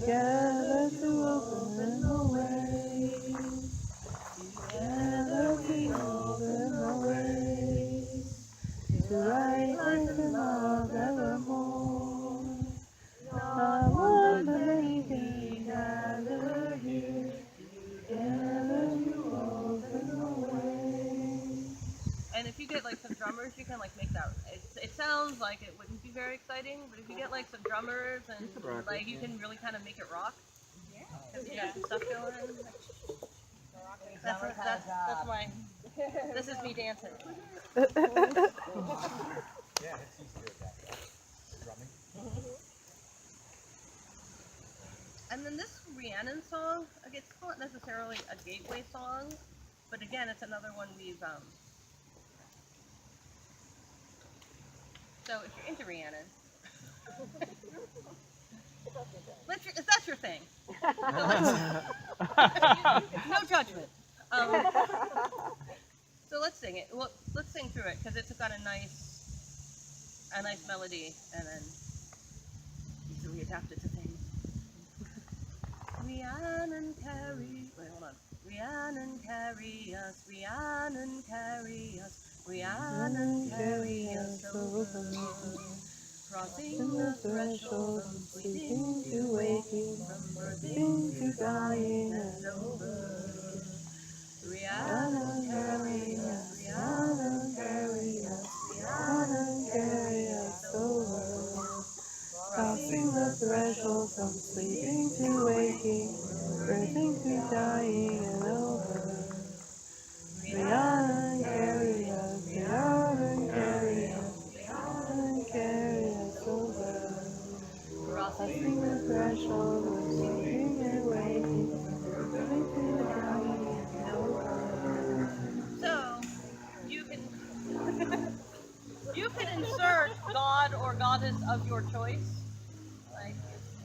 together to open the way. Together we open the way to life, life and love evermore. Not one but many we gather here, together to open the way. And if you get like some drummers, you can like make that. It sounds like it wouldn't be very exciting, but if you get like some drummers and like you can really kind of make it rock. Yeah. If you got some stuff going. That's my. This is me dancing. Yeah, it's easier at that. Drumming. And then this Rhiannon song, it's not necessarily a gateway song, but again, it's another one we've. So if you're into Rhiannon, if that's your thing, no judgment. So let's sing it. Well, let's sing through it because it's got a nice melody, and then so we adapt it to things. Rhiannon carry. Wait, hold on. Rhiannon carry us. Rhiannon carry us. Rhiannon carry us over, crossing the threshold from sleeping to waking, from birthing to dying and over. Rhiannon carry us, Rhiannon carry us, Rhiannon carry us over, crossing the threshold from sleeping to waking, birthing to dying and over. Rhiannon carry us, Rhiannon carry us, Rhiannon carry us over, crossing the threshold from sleeping and waking, birthing to dying and over. So you can insert God or goddess of your choice. Like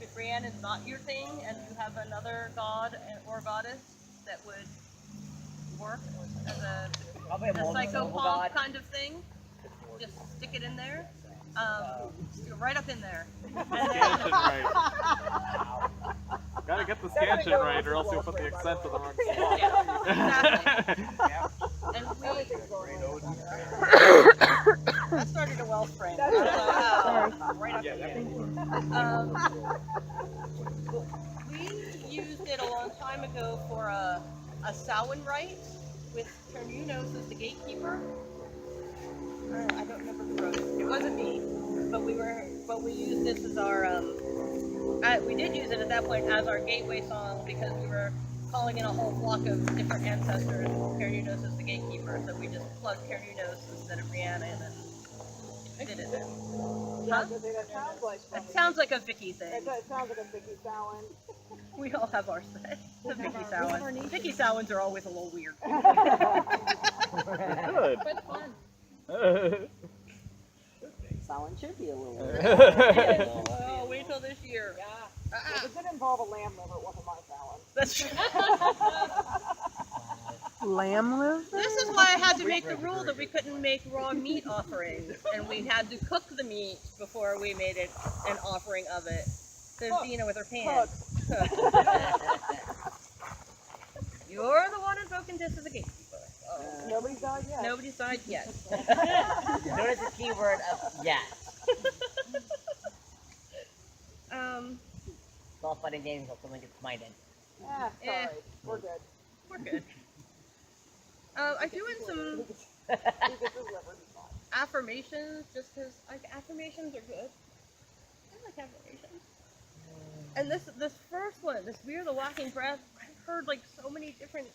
if Rhiannon is not your thing and you have another god or goddess that would work as a psychopomp kind of thing, just stick it in there. You're right up in there. And then, Scansion right. Gotta get the scansion right, or else you'll put the accent to the wrong spot. yeah, exactly. And That started a well spring. right up in there. We used it a long time ago for a Samhain rite with Ternunos as the gatekeeper. I don't remember who wrote it. It wasn't me, but we used this as our we did use it at that point as our gateway song because we were calling in a whole flock of different ancestors. Ternunos as the gatekeeper, so we just plugged Ternunos instead of Rhiannon and did it. Yeah, because that sounds like It sounds like a Vicky thing. it sounds like a Vicky Fallon. We all have our say. The Vicky Samhains. Vicky Samhains are always a little weird. Good. But fun. Samhain should be a little weird. Oh, wait till this year. Yeah. If it didn't involve a lamb liver, it wasn't my Fallon. That's true. Lamb liver? This is why I had to make the rule that we couldn't make raw meat offerings, and we had to cook the meat before we made it an offering of it. There's Dina with her pants. You're the one invoking this as a gatekeeper. Oh. Nobody's died yet. Nobody's died yet. Notice the keyword of yes. It's all fun and games until someone gets smited. Yeah, sorry. We're good. We're good. I'm doing some He gets his liver, he's fine. affirmations just because affirmations are good. I like affirmations. And this first one, this We Are the Walking Breath, I've heard like so many different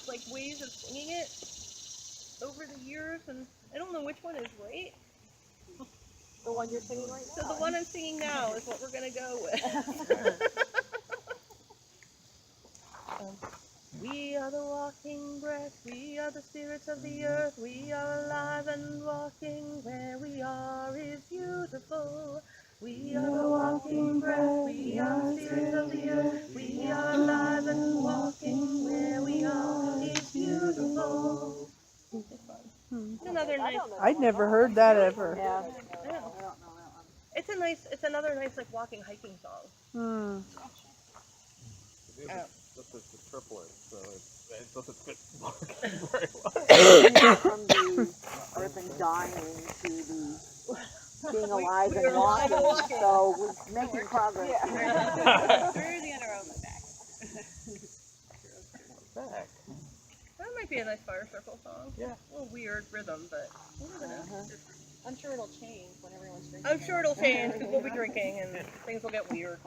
like ways of singing it over the years, and I don't know which one is right. The one you're singing right So now. the one I'm singing now is what we're gonna go with. We are the walking breath, we are the spirits of the earth, we are alive and walking, where we are is beautiful. We are the walking breath, we are the spirits of the earth, we are alive and walking, where we are is beautiful. It's another nice, I'd never heard that ever. Yeah. it's another nice like walking hiking song. This is the triplet, so it doesn't fit walking very well. From the earth and dying to the being alive and walking. So we're making progress. Through the other on the back. Back. That might be a nice fire circle song. Yeah. A little weird rhythm, but you never know. I'm sure it'll change when everyone's drinking. I'm sure it'll change because we'll be drinking and things will get weird.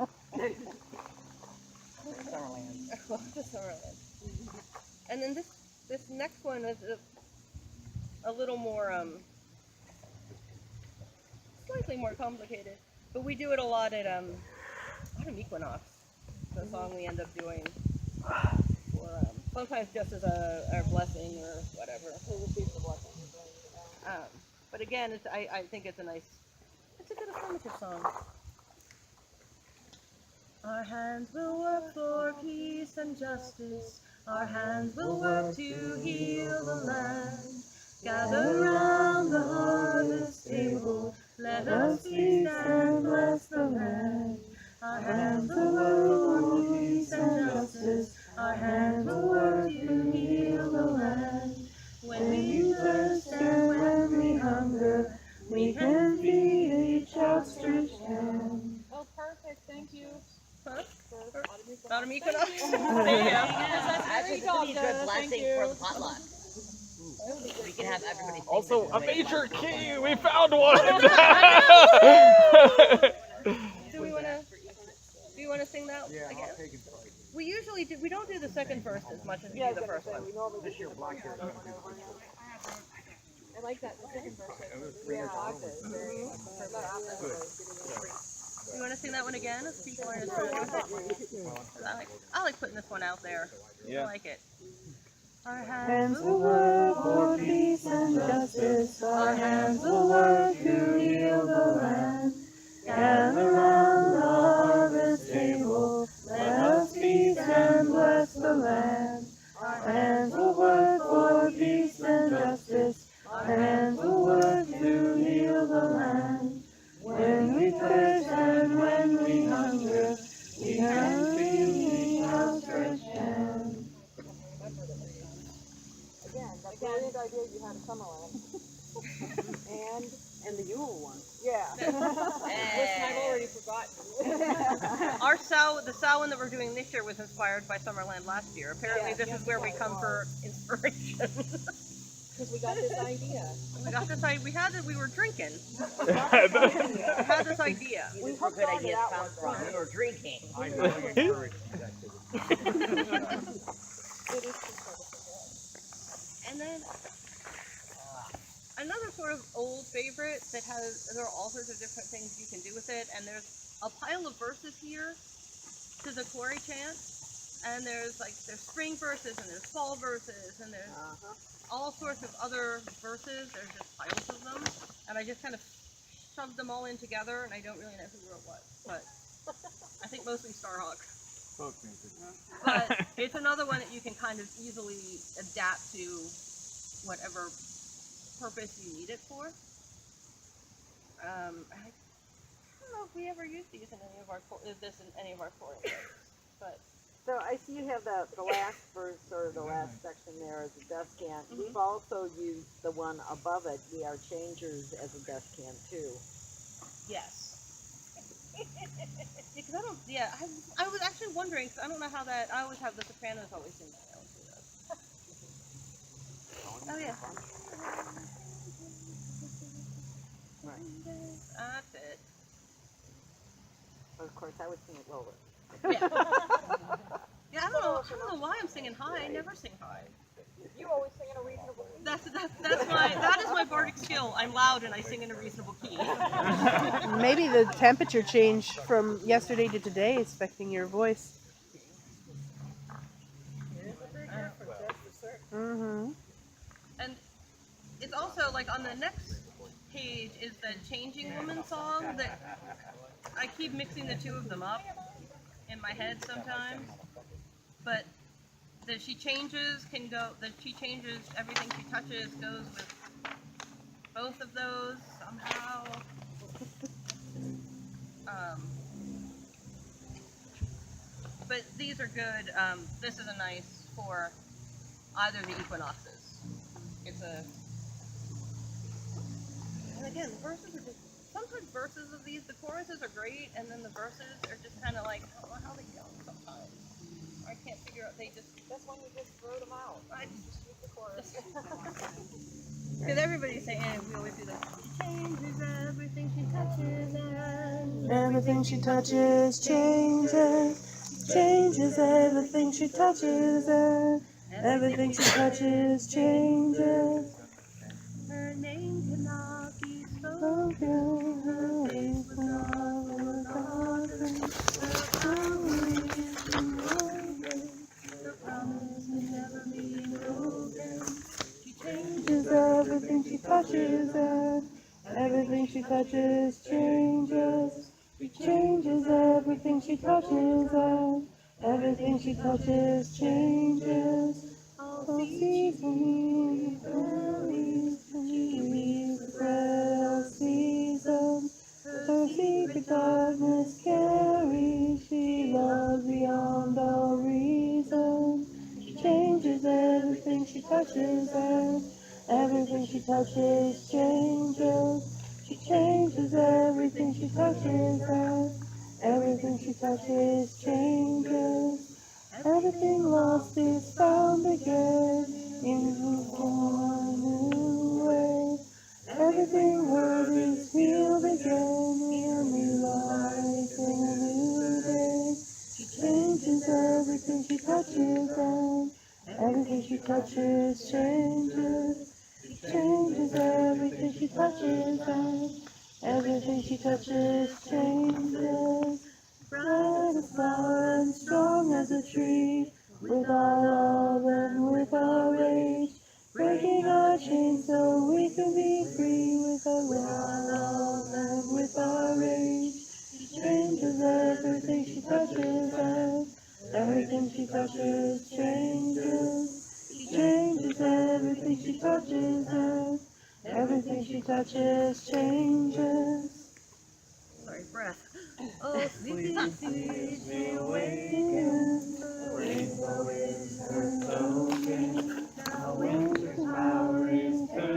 Summerland. The Summerland. And then this next one is a little more slightly more complicated, but we do it a lot at autumn equinox. The song we end up doing for sometimes just as a blessing or whatever. But again, I think it's a good affirmative song. Our hands will work for peace and justice. Our hands will work to heal the land. Gather round the harvest table. Let us feast and bless the land. Our hands will work for peace and justice. Our hands will work to heal the land. When we thirst and when we hunger, we can feed each outstretched hand. Oh, perfect. Thank you. Huh? Autumn equinox? There you go. Actually, this would be a good blessing for the potluck. We can have everybody sing Also, this a way. major key! We found one! Do you wanna sing that again? We usually do. We don't do the second verse as much as we do the first one. We normally this year Blackbeard over and over again. I like that. The second verse. You want to sing that one again? If people are interested. I like putting this one out there. Yeah. I like it. Our Hands will work for peace and justice. Our hands will work to heal the land. Gather round the harvest table. Let us feast and bless the land. Our hands will work for peace and justice. Our hands will work to heal the out of Summerland. And the Yule one. Yeah. Listen, I've already forgotten. Our the Samhain that we're doing this year was inspired by Summerland last year. Apparently, this is where we come for inspiration. Because we got this idea. We got this idea. We were drinking. We I had this idea. These were good ideas come from. We were drinking. I really encourage these activities. It is just hard to forget. And then another sort of old favorite that there are all sorts of different things you can do with it, and there's a pile of verses here to the Quarry chant, and there's spring verses, and there's fall verses, and there's all sorts of other verses. There's just piles of them, and I just kind of shoved them all in together, and I don't really know who wrote what, but I think mostly Starhawk. Folk music. But it's another one that you can kind of easily adapt to whatever purpose you need it for. I don't know if we ever used these in any of our choruses, but So I see you have the last verse or the last section there as a descant. We've also used the one above it, We Are Changers, as a descant too. yes. Because I was actually wondering, because I don't know how that. I always have the sopranos always sing that. I always do that. Oh yeah. That's it. Of course, I would sing it lower. Yeah. Yeah, I don't know why I'm singing high. I never sing high. You always sing in a reasonable key. That is my bardic skill. I'm loud and I sing in a reasonable key. Maybe the temperature change from yesterday to today is affecting your voice. Mm-hmm. And it's also like on the next page is the Changing Woman song that I keep mixing the two of them up in my head sometimes. But she changes everything she touches goes with both of those somehow. But these are good. This is a nice for either the equinoxes. And again, the verses are just, sometimes verses of these, the choruses are great, and then the verses are just kind of like, I don't know how they go sometimes. I can't figure out, That's when you just throw them out. I Just use the chorus. because everybody's saying, we always do this, she changes everything she touches, and Everything she touches changes, changes everything she touches, and everything she touches changes. her name cannot be spoken. Spoken, her name cannot be forgotten. Her power is unbroken. The promise may never be broken. She Changes everything she touches, and everything she touches changes. Changes everything she touches, and everything she touches changes. All seasons, valleys, trees, the bread of seasons. Her secret darkness carries, she loves beyond all reason. She changes everything she touches, and everything she touches changes. She changes everything she touches, and everything she touches changes. Everything lost is found again in a new way. Everything hurt is healed again in a new life, in a new day. She changes everything she touches, and everything she touches changes. She changes everything she touches, and everything she touches changes. Bright as flower and strong as a tree, with our love and with our rage, breaking our chains so we can be free, with our love and with our rage. She changes everything she touches, and everything she touches changes. She changes everything she touches, and everything she touches changes. Sorry, breath. Oh, sleepy, sleepy, she awakens. The rainbow is her token. Now winter's power is turned.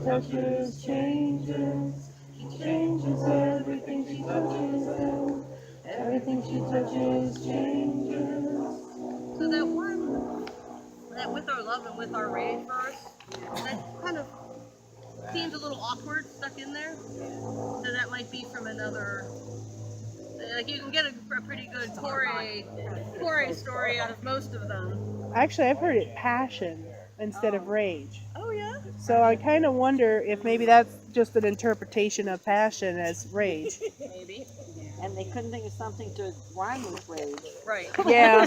touches changes. She changes everything she touches, and everything she touches changes. So that one, that with our love and with our rage verse, that kind of seems a little awkward stuck in there. So that might be from another. Like you can get a pretty good Corey story out of most of them. Actually, I've heard it passion instead of rage. Oh yeah. So I kind of wonder if maybe that's just an interpretation of passion as rage. Maybe. And they couldn't think of something to rhyme with rage. Right. Yeah.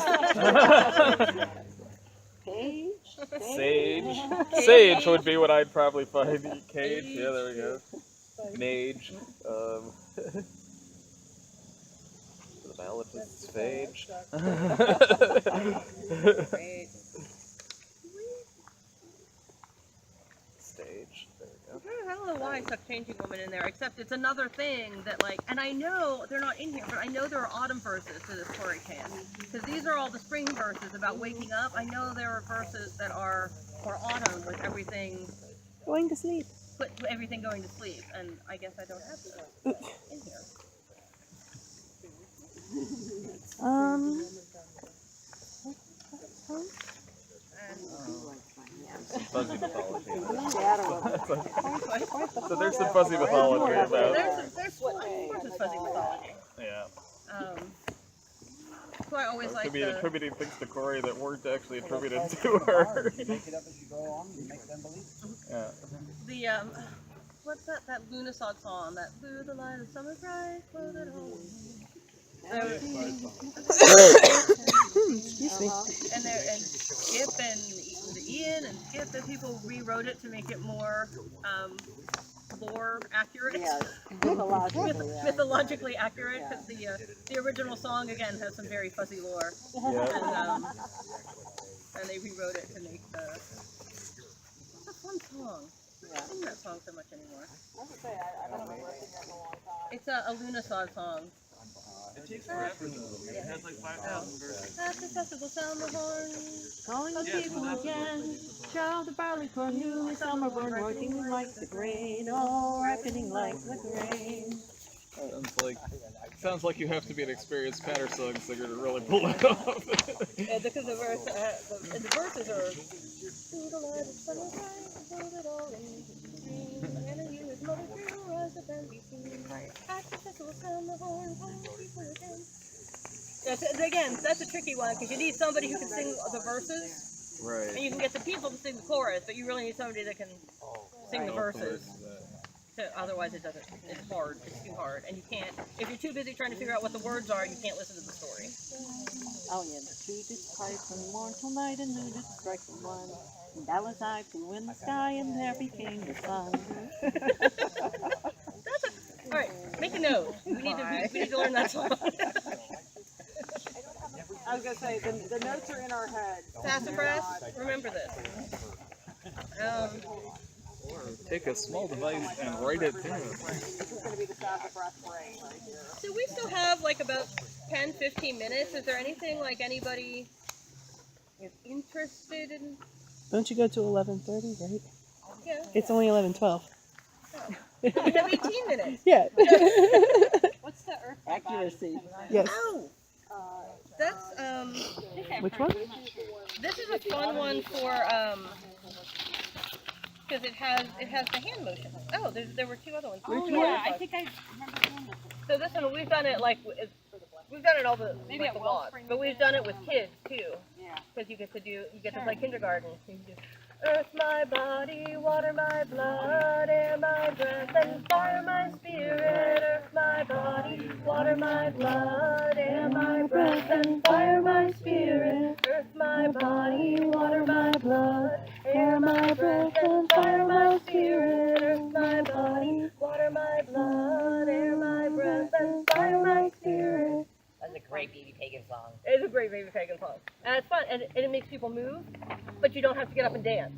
Page? Sage. Sage would be what I'd probably find. Cage. Yeah, there we go. Mage. The biologist's phage. Stage. There we go. I don't know why I stuck Changing Woman in there, except it's another thing that like, and I know they're not in here, but I know there are autumn verses to this Corey camp. Because these are all the spring verses about waking up. I know there are verses that are for autumn with everything, Going to sleep. put everything going to sleep, and I guess I don't have that in here. Fuzzy mythology. So there's some fuzzy mythology about. There's of course it's fuzzy mythology. Yeah. So I always like the. Attributing things to Corey that weren't actually attributed to her. You make it up as you go along, and you make them believe it. Yeah. The what's that Lunasaud song? That through the light of summer bright, float it home. Excuse me. And Skip and Ian and Skip and people rewrote it to make it more lore accurate. Yeah, mythologically. Mythologically accurate, because the original song again has some very fuzzy lore, Yeah. and they rewrote it to make it's a fun song. I don't sing that song so much anymore. I was gonna say, I don't remember singing it in a long time. It's a Lunasaud song. It takes forever though. It has like 5,000 verses. At the festival, sound the horn. Calling the people again, child of barley corn, new summer born, working like the grain, all ripening like the grain. Sounds like you have to be an experienced Patterson singer to really pull it off. Because the verses are. Through the light of summer bright, float it all into green. And you his mother grew as a baby seen. At the festival, sound the horn, calling the people again. Again, that's a tricky one because you need somebody who can sing the verses, Right. and you can get the people to sing the chorus, but you really need somebody that can sing the verses. So otherwise, it doesn't. It's hard. It's too hard, and you can't. If you're too busy trying to figure out what the words are, you can't listen to the story. Oh yeah, the tree did pipe from morn till night, and noon did strike the one. And Valentine flew in the sky, and there became the sun. All right, make a note. We need to learn that song. I was gonna say, the notes are in our head. Sassafras, remember this. Take a small device and write it down. This is gonna be the sassafras brain right here. So we still have like about 10-15 minutes. Is there anything like anybody is interested in? Don't you go to 11:30, right? Yeah. It's only 11:12. We have 18 minutes. Yeah. What's the earth? Accuracy. Yes. Oh, that's Which one? This is a fun one for because it has the hand motion. Oh, there were two other ones. Oh, yeah, I think I remember doing this. So this one we've done it like we've done it all the Maybe like at the Wellspring lots, but we've done it with kids too. Yeah. Because you get to play kindergarten. You can do, earth my body, water my blood, air my breath, and fire my spirit. Earth my body, water my blood, air my breath, and fire my spirit. Earth my body, water my blood, air my breath, and fire my spirit. Earth my body, water my blood, air my breath, and fire my spirit. That's a great baby pagan song. It's a great baby pagan song. And it's fun, and it makes people move, but you don't have to get up and dance.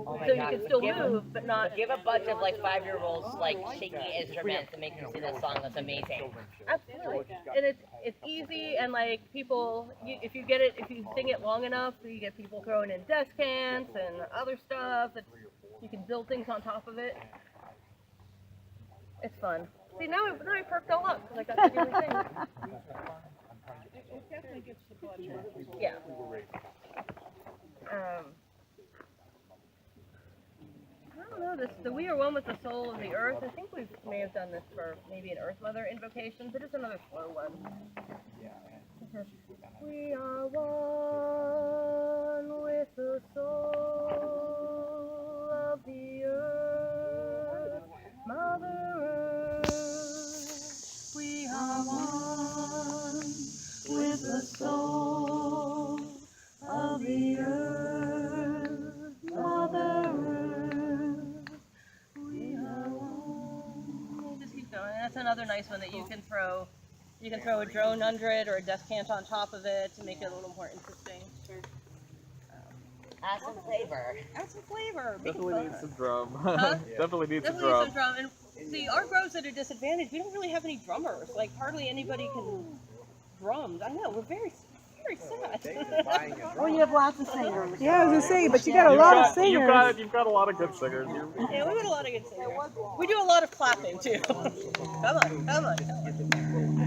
Oh my So you God. can still Give move, but not... Give a bunch of like 5-year-olds like shaking instruments and make them sing that song. That's amazing. Absolutely. And it's easy, and like people, if you get it, if you sing it long enough, you get people throwing in desk hands and other stuff. You can build things on top of it. It's fun. See, now I perked all up because I got to do everything. It definitely gets the blood moving. Yeah. I don't know, the We Are One with the Soul of the Earth, I think we may have done this for maybe an Earth Mother invocation, but it's another slow one. We are one with the soul of the earth, Mother Earth. We are one with the soul of the earth, Mother Earth. We are one. Just keep going. That's another nice one that you can throw. You can throw a drone under it or a descant on top of it to make it a little more interesting. Add some flavor. Add some flavor. Make Definitely it fun. needs some drum. Huh? Definitely needs some Definitely drum. some drum. And see, our grove's at a disadvantage. We don't really have any drummers. Like, hardly anybody can drum. I know, we're very sad. Oh, you have lots of singers. Yeah, I was gonna say, but you got a lot of singers. You've got a lot of good singers. Yeah, we got a lot of good singers. We do a lot of clapping too. Come on.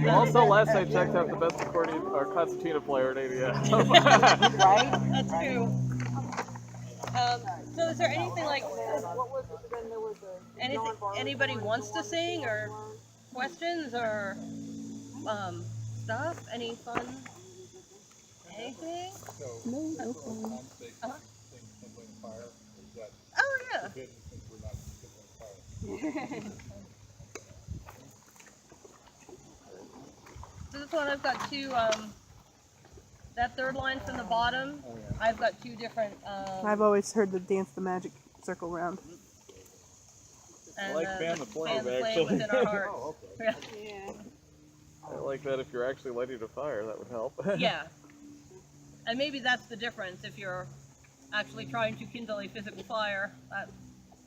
Also, last I checked out, the best accordion or concertina player in ADS. Right? That's true. So is there anything like What was it? Then there was anything anybody wants to sing or questions or stuff? Any fun? Anything? No. Uh-huh. Fire. Is that Oh yeah. forbidden since we're not kindling fire? So this one I've got two. That third line from the bottom, I've got two different. I've always heard the dance the magic circle round. I like fan the flame, fan the flame actually. within our hearts. Yeah. I like that if you're actually lighting a fire, that would help. Yeah. And maybe that's the difference. If you're actually trying to kindle a physical fire, that's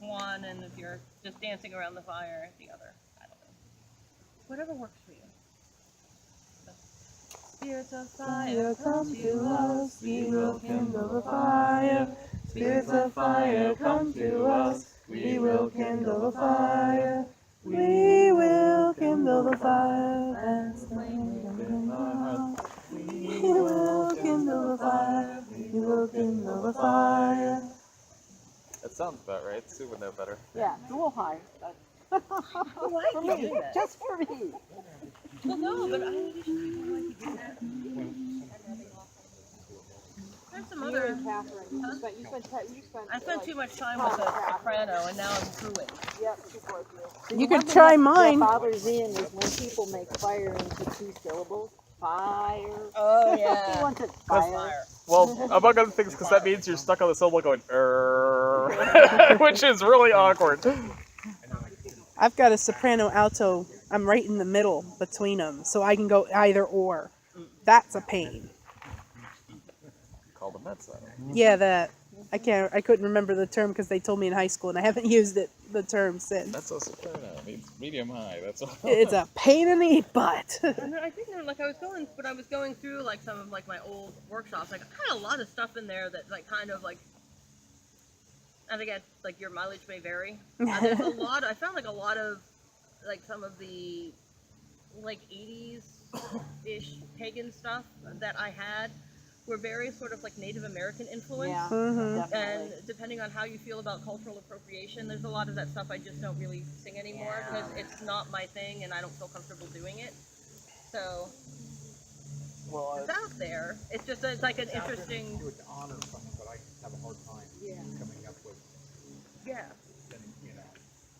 one, and if you're just dancing around the fire, the other. I don't know. Whatever works for you. So, spirits of fire, come to us. We will kindle the fire. Spirits of fire, come to us. We will kindle the fire. We will kindle the fire and flame within our hearts. We will kindle the fire. We will kindle the fire. That sounds about right. Sue would know better. Yeah, it's a little high. I like For you me, doing that. just for me. Well, no, but I usually don't like you do that. There's some you other. and Catherine. You spent. I spent too much time with a soprano, and now I'm brewing. Yep, she's like you. You could try mine. What bothers Ian is when people make fire into 2 syllables. Fire. Oh He yeah. wants it fire. Well, among other things, because that means you're stuck on the syllable going, which is really awkward. I've got a soprano alto. I'm right in the middle between them, so I can go either or. That's a pain. Called a mezzo. Yeah, that. I couldn't remember the term because they told me in high school, and I haven't used the term since. Mezzo soprano means medium high. That's all. It's a pain in the butt. And I think like I was going through like some of like my old workshops, like I had a lot of stuff in there that like kind of like. I think like your mileage may vary. There's a lot. I found like a lot of like some of the like 80s-ish pagan stuff that I had were very sort of like Native American influence. Yeah, Mhm. And definitely. depending on how you feel about cultural appropriation, there's a lot of that stuff I just don't really sing anymore because it's not my thing and I don't feel comfortable doing it. So Well, it's out there. It's just it's like an interesting. You would honor something, but I have a hard time coming up with, Yeah. you know.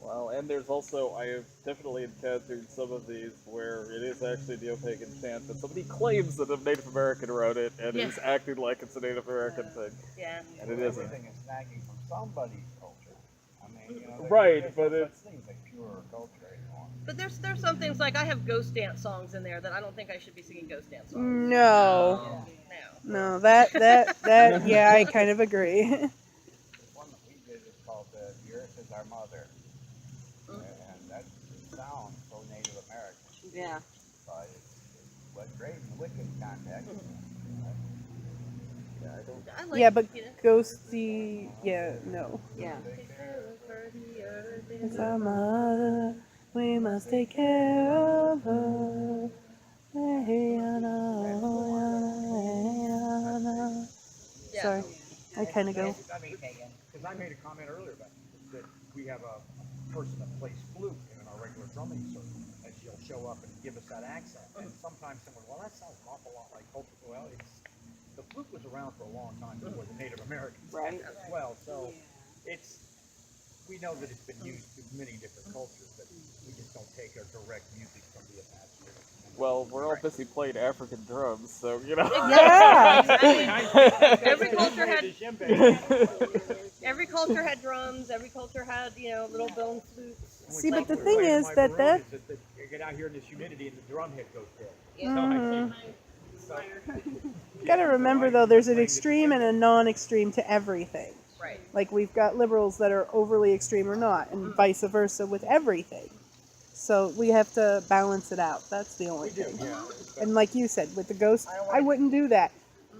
well, and there's also, I have definitely encountered some of these where it is actually neo-pagan chant, but somebody claims that a Native American wrote it and Yeah. is acting like it's a Native American thing, Yeah. and it isn't. Everything is snagging from somebody's culture. I mean, you know, Right, there's but no it's- such thing as a pure culture anymore. But there's some things like I have ghost dance songs in there that I don't think I should be singing ghost dance songs. No. No, that, yeah, I kind of agree. The one that we did is called The Earth is Our Mother. And that sounds so Native American. Yeah. But it was great in the Wiccan context. I like, Yeah, but you know, ghosty, yeah, no. Yeah. is our mother. We must take care of her. Yeah. Sorry, I kind of go. I mean, because I made a comment earlier about that we have a person that plays flute in our regular drumming circle, and she'll show up and give us that accent. And sometimes someone, well, that sounds an awful lot like culture. Well, the flute was around for a long time before the Native Americans Right. as well. So we know that it's been used in many different cultures, but we just don't take our direct music from the Apache. Well, we're all busy playing African drums, so you know. Yeah. Every culture had drums. Every culture had little bone flutes. See, but the thing is that you get out here in this humidity and the drum head goes dead. You gotta remember though, there's an extreme and a non-extreme to everything. Right. Like we've got liberals that are overly extreme or not, and vice versa with everything. So we have to balance it out. That's the only thing. And like you said, with the ghost, I wouldn't do that.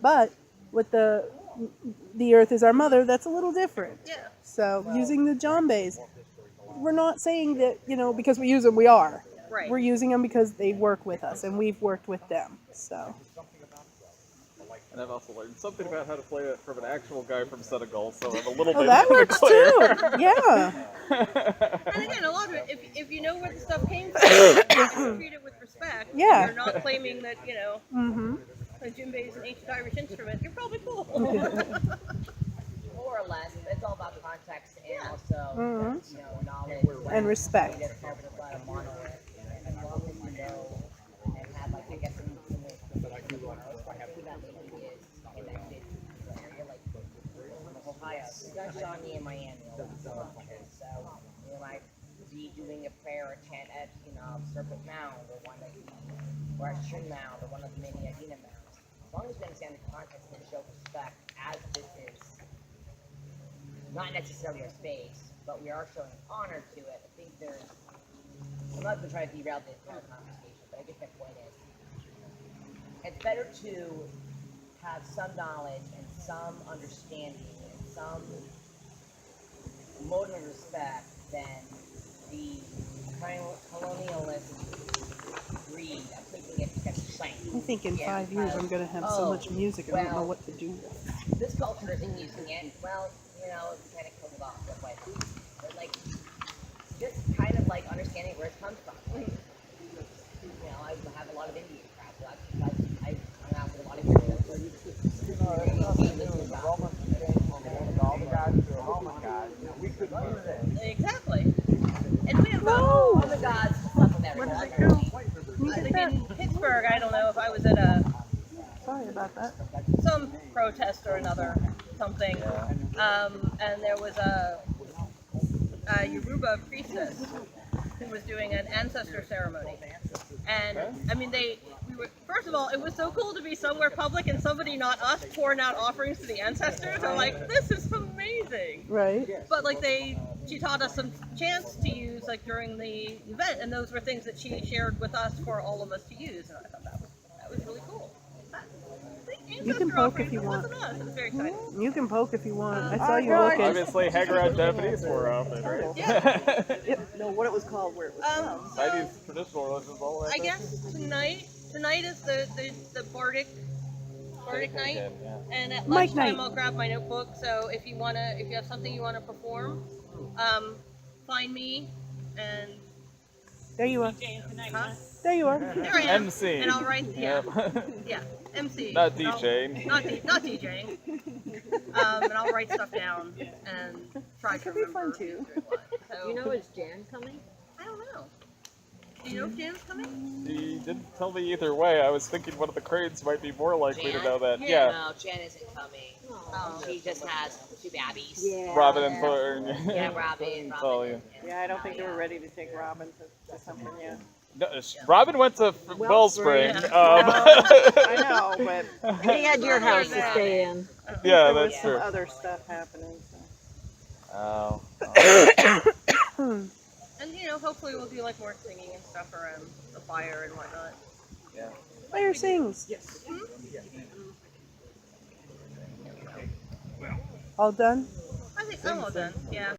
But with the earth is our mother, that's a little different. Yeah. So using the djembes, we're not saying that, because we use them, we are. Right. We're using them because they work with us, and we've worked with them. So. And I've also learned something about how to play it from an actual guy from Senegal, so I'm a little bit that works clear. too. Yeah. And again, a lot of it, if you know where the stuff came from, and you treat it with respect, Yeah. and you're not claiming that, Mm-hmm. a djembe is an ancient Irish instrument, you're probably cool. More or less, but it's all about context and also knowledge And respect. It's called a monolith, and as long as you know and have like I guess some connected to the area, like Ohio. You guys saw me in Miami. So I be doing a prayer or chant at Serpent Mound or or at Shin Mound or one of the many Adina mounds. As long as we understand the context and show respect, as this is not necessarily our space, but we are showing honor to it. I think there's. I'm not going to try to derail the entire conversation, but I guess my point is, it's better to have some knowledge and some understanding and some motive of respect than the colonialist greed of thinking it's going to shank. I think in 5 years I'm going to have so much music I don't know what to do with. This culture isn't using it. Well, it's kind of killed off that way. But just kind of understanding where it comes from. I have a lot of Indian crap. So I hung out with a lot of Indians. Exactly. And we have all the gods slept with everybody. In Pittsburgh, I don't know if I was at Sorry about that. some protest or another, something, and there was a Yoruba priestess who was doing an ancestor ceremony. And I mean, first of all, it was so cool to be somewhere public and somebody, not us, pouring out offerings to the ancestors. I'm like, this is amazing. Right. But she taught us some chants to use during the event, and those were things that she shared with us for all of us to use, and I thought that was really cool. You can poke if you want. It was very exciting. You can poke if you want. I saw you looking. Obviously, hang around Japanese more often, right? Yeah. No, what it was called, where it was from. Chinese traditional religions, all that. I guess tonight is the Bardic night, and at Mike lunchtime night. I'll grab my notebook. So if you have something you want to perform, find me and. There you are. Huh? There you are. There I am. MC. And I'll write. Yeah. Yeah. MC. Not DJing. Not DJing. And I'll write stuff down and try It to could be remember. fun too. So, is Jan coming? I don't know. Do you know if Jan's coming? He didn't tell me either way. I was thinking one of the cranes might be more likely to Jan? know that. No, Jan isn't coming. She just has two babbies. Yeah. Robin and Thorn. Yeah, Robin. Oh, yeah. Yeah, I don't think they were ready to take Robin to something yet. No, Robin went to Wellspring. Yeah. I know, but He had your house to stay in. Yeah, there was that's some true. other stuff happening. So. Oh. And hopefully we'll do more singing and stuff around the fire and whatnot. Yeah. Fire sings. Yes. All done? I think I'm all done. Yeah.